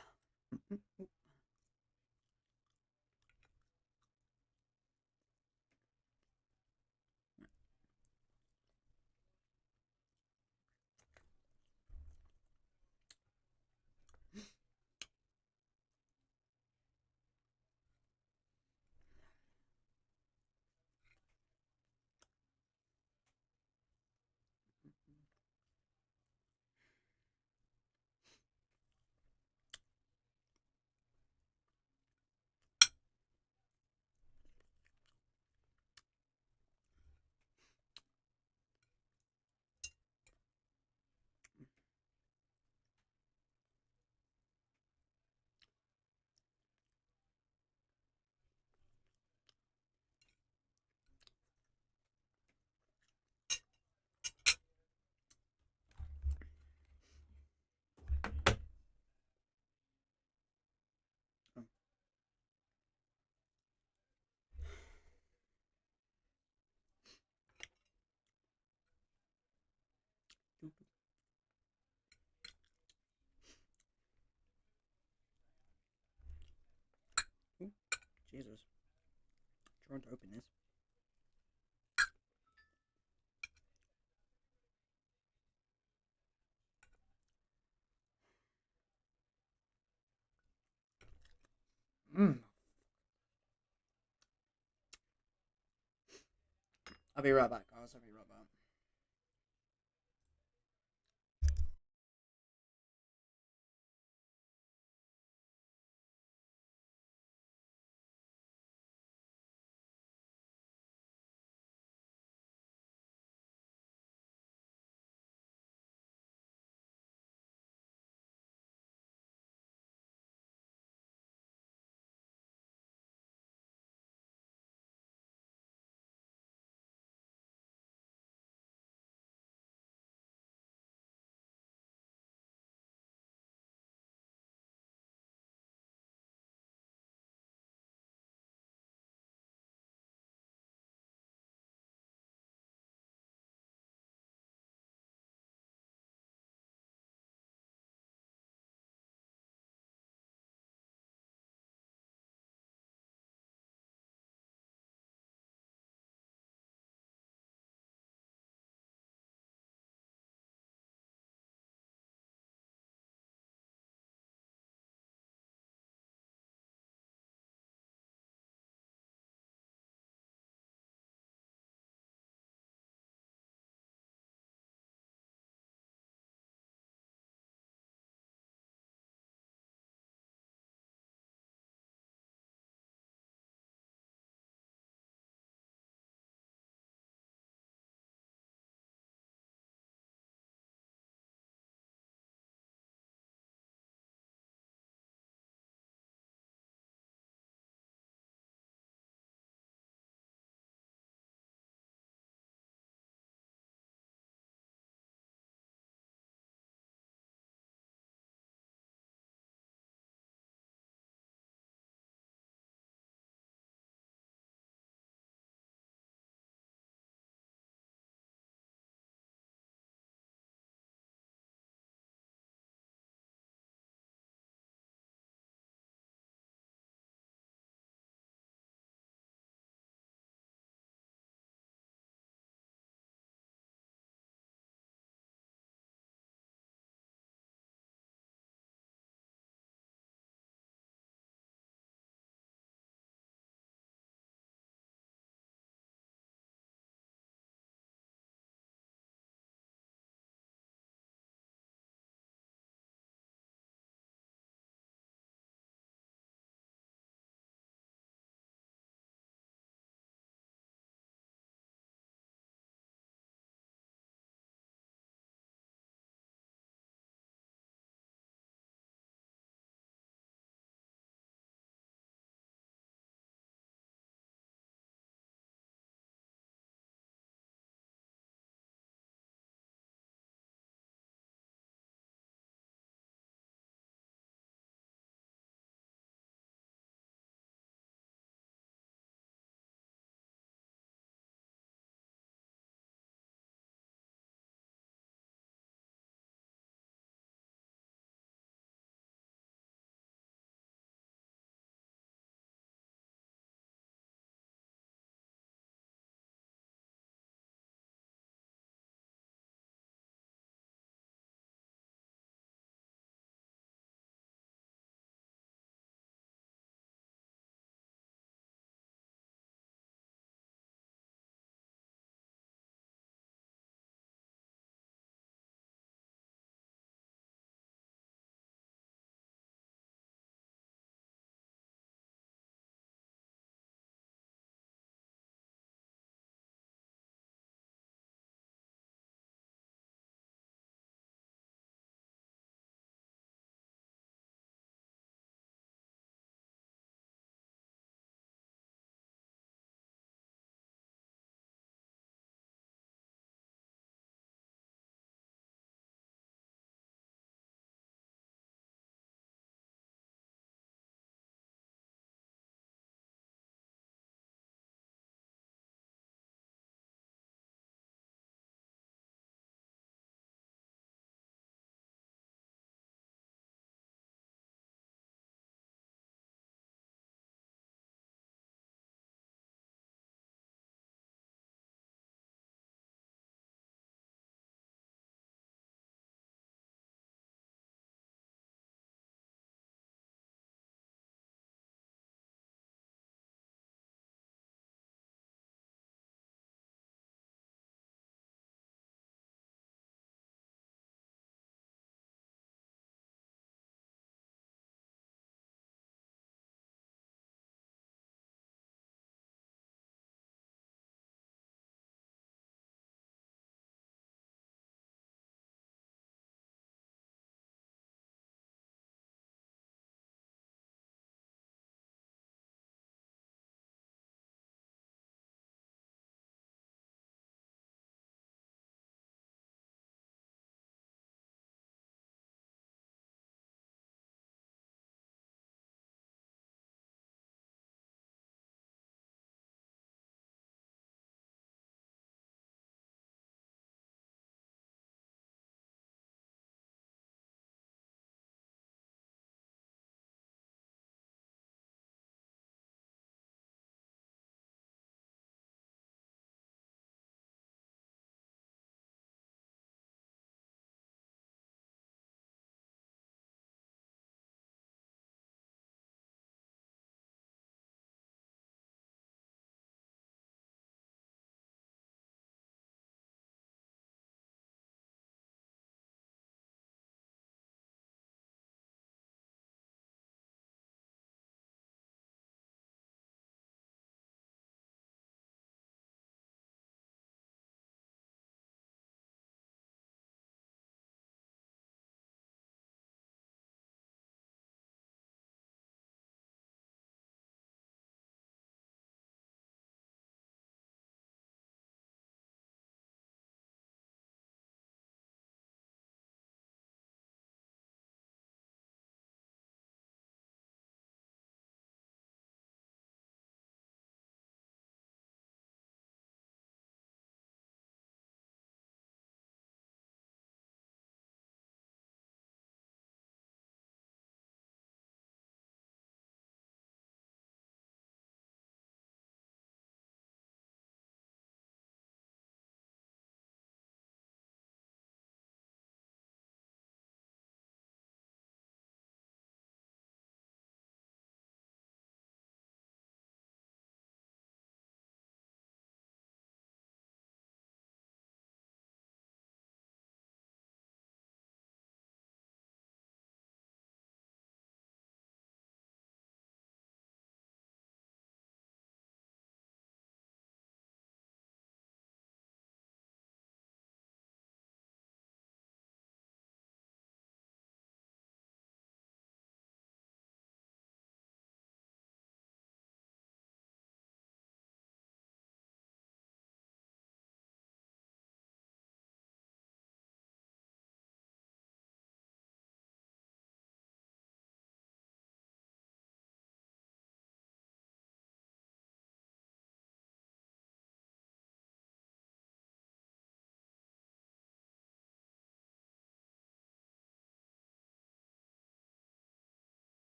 Jesus. Trying to open this. I'll be right back, guys. I'll be right back.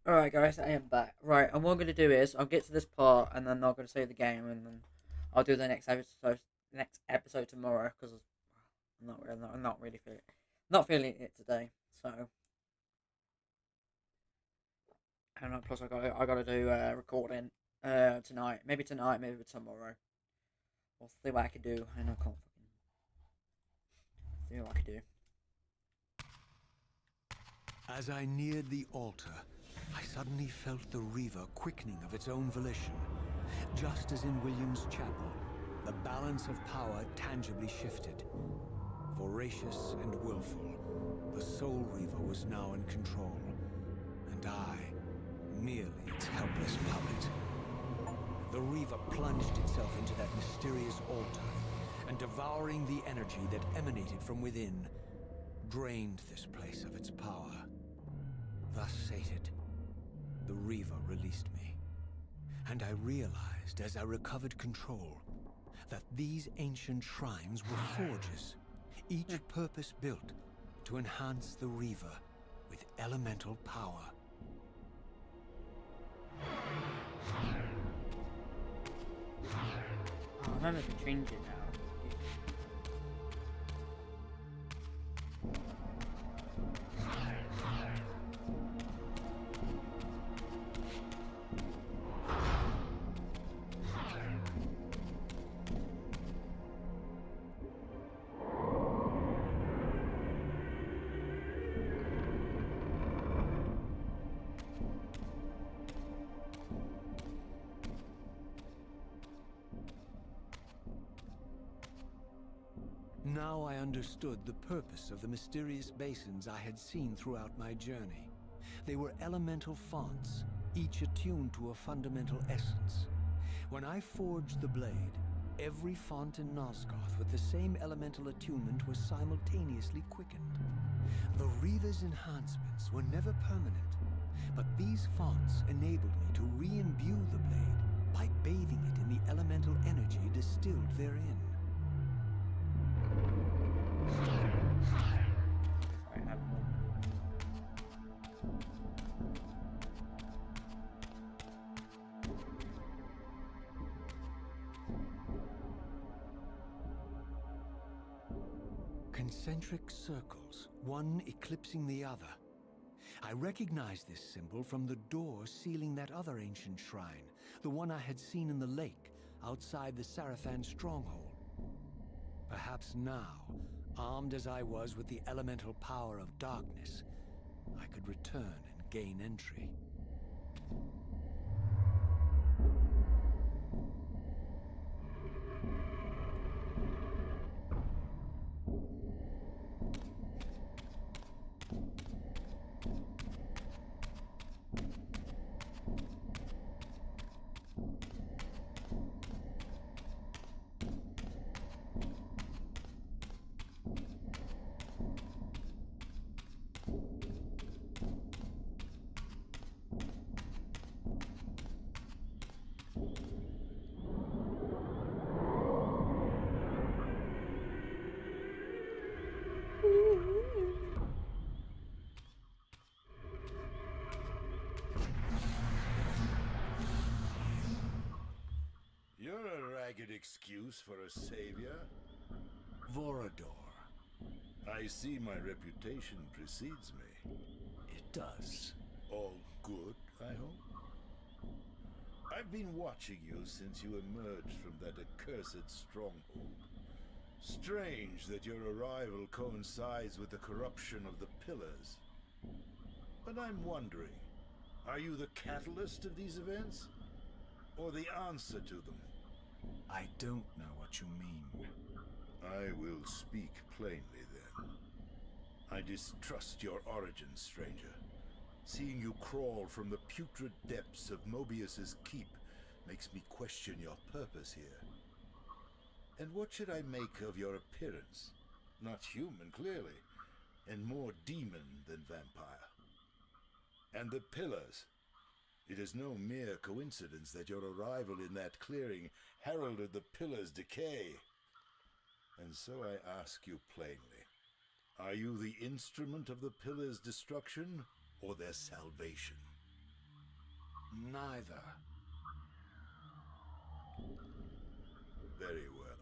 Alright, guys, I am back. Right, and what I'm going to do is I'll get to this part, and then I'm going to save the game, and then I'll do the next episode tomorrow, because I'm not really feeling it today. So, and plus I got to do recording tonight, maybe maybe tomorrow. We'll see what I can do. I know I can't fucking see what I can do. As I neared the altar, I suddenly felt the Reaver quickening of its own volition. Just as in William's chapel, the balance of power tangibly shifted. Voracious and willful, the Soul Reaver was now in control, and I, merely its helpless puppet. The Reaver plunged itself into that mysterious altar, and devouring the energy that emanated from within, drained this place of its power. Thus sated, the Reaver released me, and I realized as I recovered control that these ancient shrines were forges, each purpose-built to enhance the Reaver with elemental power. Oh, I remember to change it now. Now I understood the purpose of the mysterious basins I had seen throughout my journey. They were elemental fonts, each attuned to a fundamental essence. When I forged the blade, every font in Nosgoth with the same elemental attunement was simultaneously quickened. The Reaver's enhancements were never permanent, but these fonts enabled me to re-imbue the blade by bathing it in the elemental energy distilled therein. Concentric circles, one eclipsing the other. I recognized this symbol from the door sealing that other ancient shrine, the one I had seen in the lake outside the Sarafan stronghold. Perhaps now, armed as I was with the elemental power of darkness, I could return and gain entry. You're a ragged excuse for a savior. Vorador. I see my reputation precedes me. It does. All good, I hope? I've been watching you since you emerged from that accursed stronghold. Strange that your arrival coincides with the corruption of the Pillars. But I'm wondering, are you the catalyst of these events? Or the answer to them? I don't know what you mean. I will speak plainly then. I distrust your origins, stranger. Seeing you crawl from the putrid depths of Mobius's keep makes me question your purpose here. And what should I make of your appearance? Not human, clearly, and more demon than vampire. And the Pillars. It is no mere coincidence that your arrival in that clearing heralded the Pillars' decay. And so I ask you plainly, are you the instrument of the Pillars' destruction or their salvation? Neither. Very well.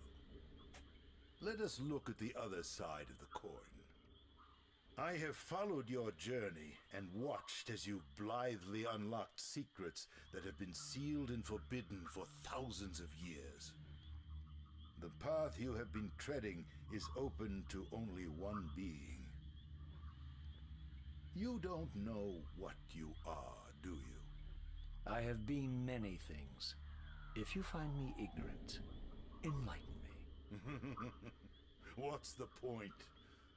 Let us look at the other side of the coin. I have followed your journey and watched as you blithely unlocked secrets that have been sealed and forbidden for thousands of years. The path you have been treading is open to only one being. You don't know what you are, do you? I have been many things. If you find me ignorant, enlighten me. What's the point?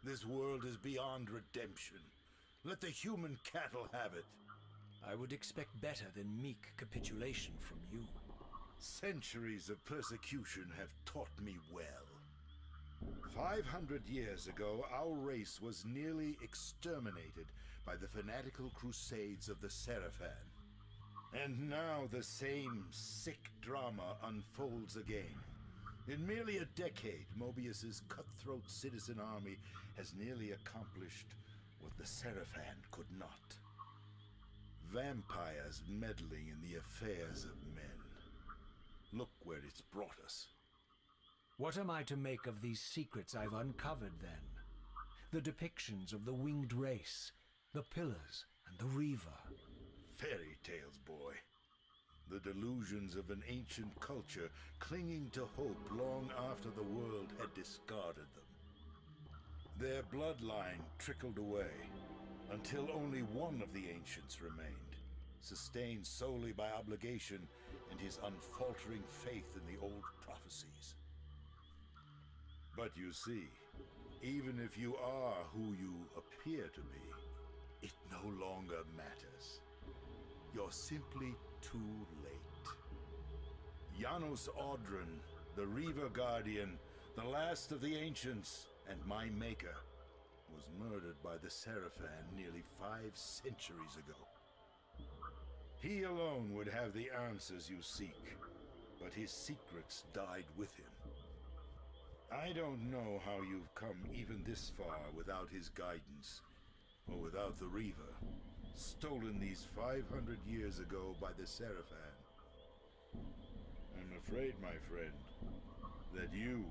This world is beyond redemption. Let the human cattle have it. I would expect better than meek capitulation from you. Centuries of persecution have taught me well. 500 years ago, our race was nearly exterminated by the fanatical crusades of the Seraphan. And now the same sick drama unfolds again. In merely a decade, Mobius's cutthroat citizen army has nearly accomplished what the Seraphan could not. Vampires meddling in the affairs of men. Look where it's brought us. What am I to make of these secrets I've uncovered, then? The depictions of the winged race, the pillars, and the Reaver. Fairy tales, boy. The delusions of an ancient culture clinging to hope long after the world had discarded them. Their bloodline trickled away, until only one of the ancients remained, sustained solely by obligation and his unfaltering faith in the old prophecies. But you see, even if you are who you appear to be, it no longer matters. You're simply too late. Janos Audron, the Reaver Guardian, the last of the ancients, and my maker, was murdered by the Seraphan nearly 5 centuries ago. He alone would have the answers you seek, but his secrets died with him. I don't know how you've come even this far without his guidance, or without the Reaver, stolen these 500 years ago by the Seraphan. I'm afraid, my friend, that you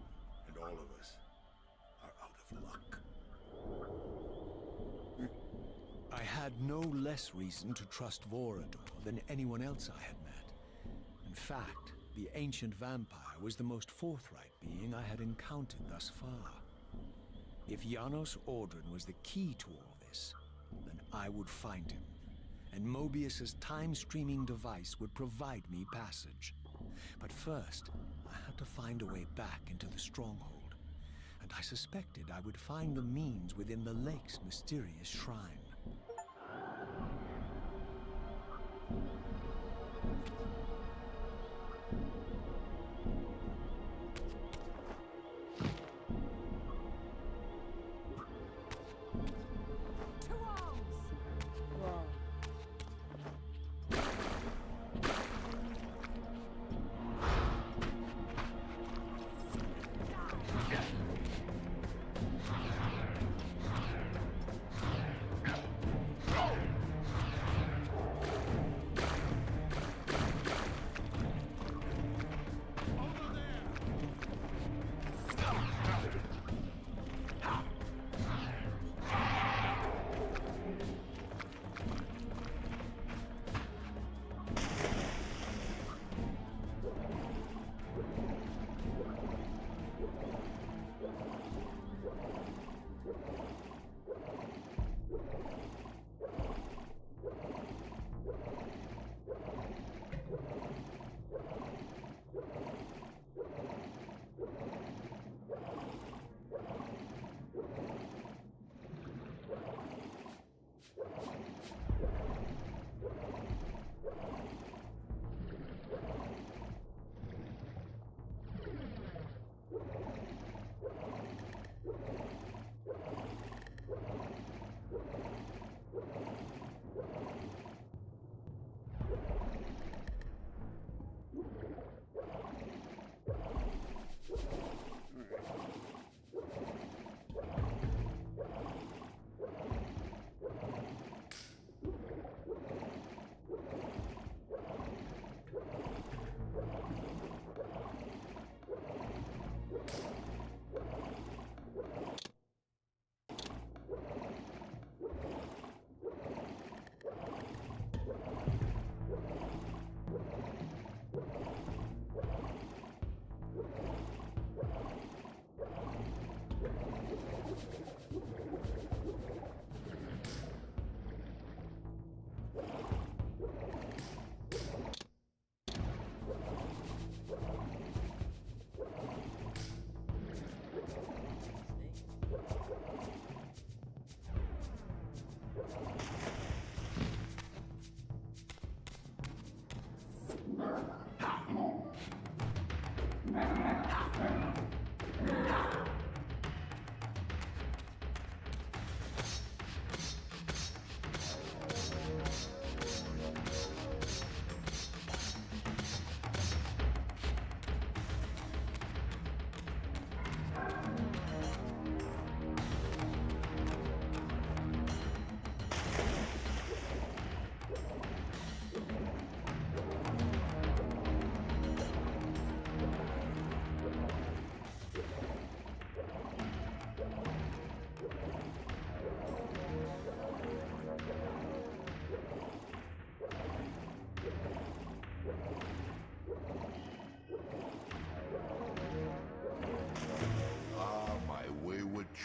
and all of us are out of luck. I had no less reason to trust Vorador than anyone else I had met. In fact, the ancient vampire was the most forthright being I had encountered thus far. If Janos Audron was the key to all this, then I would find him, and Mobius's time-streaming device would provide me passage. But first, I had to find a way back into the stronghold, and I suspected I would find the means within the lake's mysterious shrine. To arms! Wow.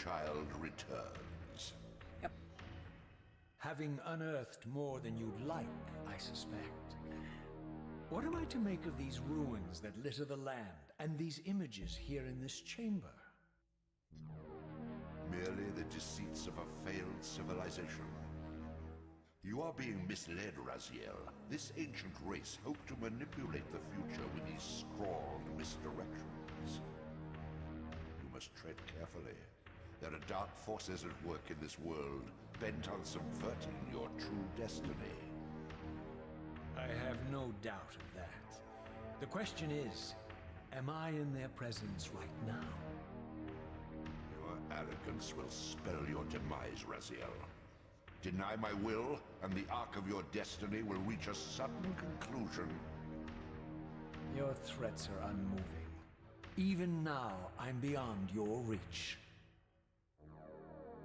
child returns. Yep. Having unearthed more than you'd like, I suspect. What am I to make of these ruins that litter the land, and these images here in this chamber? Merely the deceits of a failed civilization. You are being misled, Raziel. This ancient race hoped to manipulate the future with these scrawled misdirections. You must tread carefully. There are dark forces at work in this world, bent on subverting your true destiny. I have no doubt of that. The question is, am I in their presence right now? Your arrogance will spell your demise, Raziel. Deny my will, and the arc of your destiny will reach a sudden conclusion. Your threats are unmoving. Even now, I'm beyond your reach.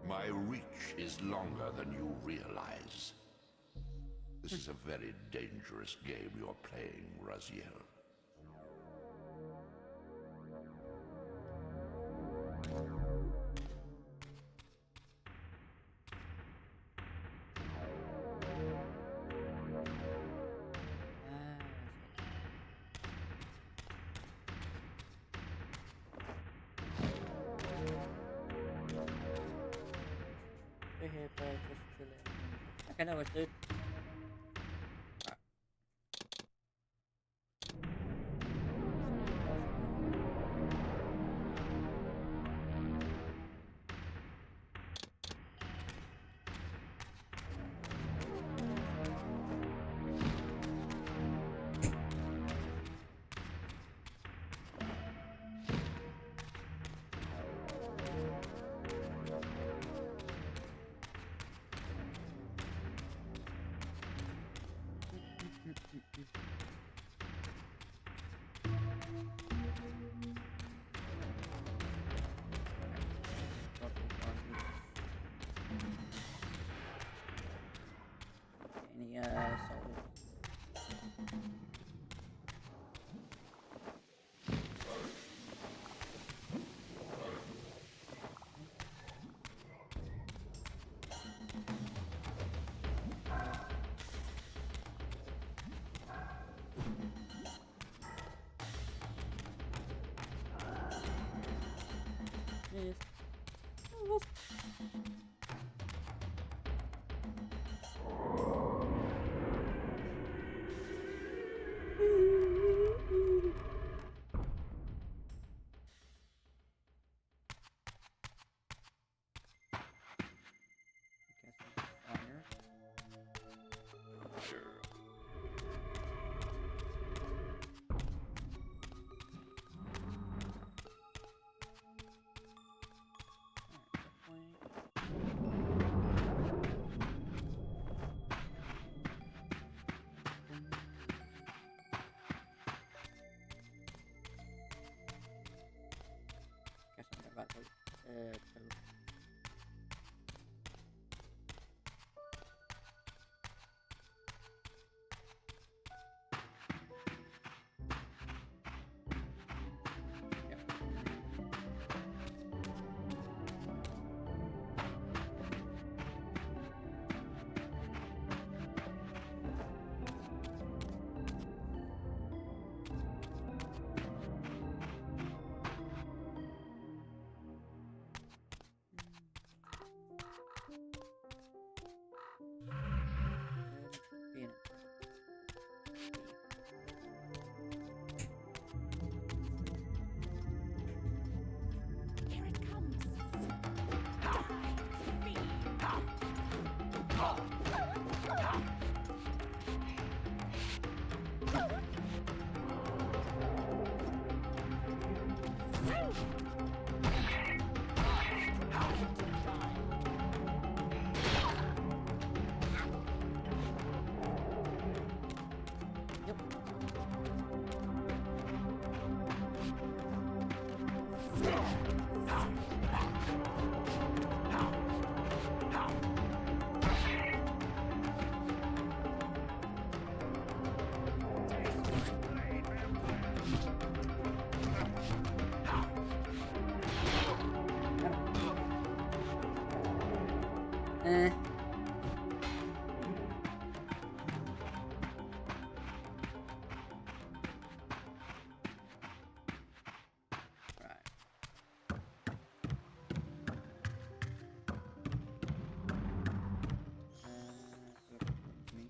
My reach is longer than you realize. This is a very dangerous game you're playing, Raziel. We're here, bro, just chilling. Okay, no worries, dude. Any soldiers? Yes. Guess I'm about to Eh. Right. Me.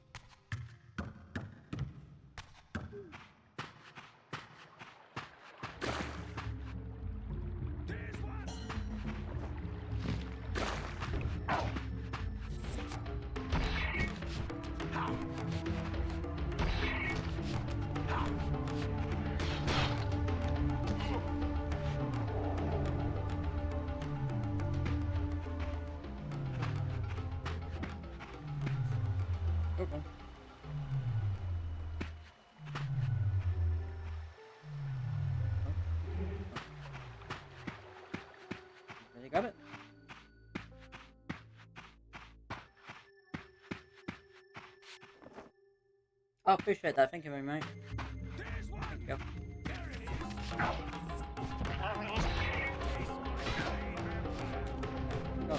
Okay. There you got it. I appreciate that. Thank you very much. Thank you. There you go.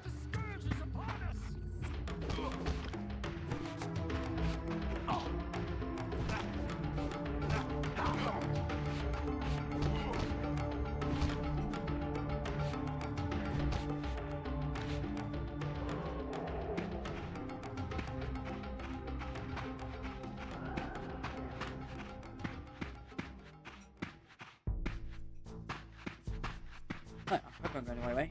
The scourge is upon us! Right, I hope I'm going the right way.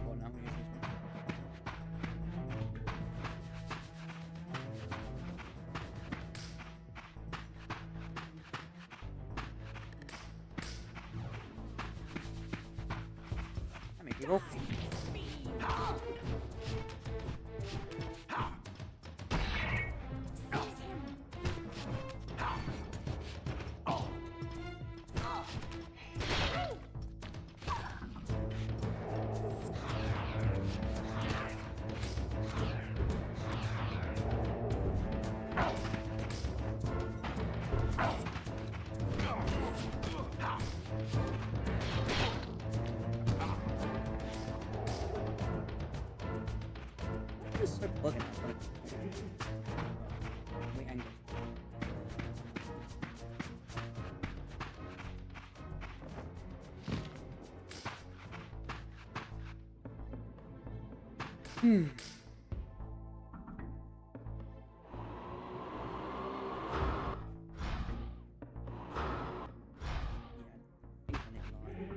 Well, now we use this one. How many people? What is so bugging out? We angle. Hmm. Yeah, I think I need a line.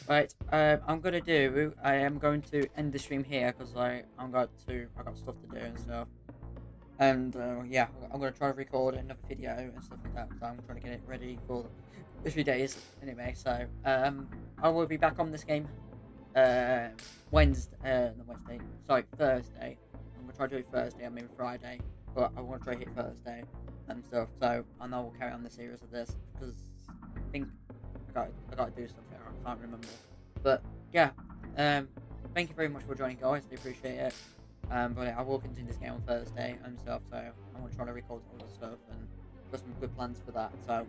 Right, I am going to end the stream here because I got stuff to do and stuff. And yeah, I'm gonna try to record another video and stuff like that. So I'm trying to get it ready for a few days anyway. So I will be back on this game Thursday. Thursday. I'm gonna try to do Thursday. I mean Friday, but I want to try to hit Thursday and stuff. So and I will carry on the series of this because I think I got to do something. I can't remember. But yeah, thank you very much for joining, guys. I appreciate it. But I will continue this game on Thursday and stuff, so I want to try to record all the stuff and got some good plans for that. So,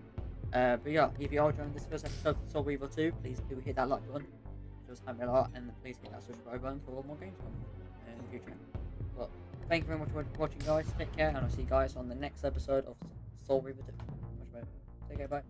but yeah, if you are enjoying this first episode of Soul Reaver 2, please do hit that like button. It does help me a lot, and please hit that subscribe button for more games coming in the future. But thank you very much for watching, guys. Take care, and I'll see you guys on the next episode of Soul Reaver 2. Much better. Take care, bye.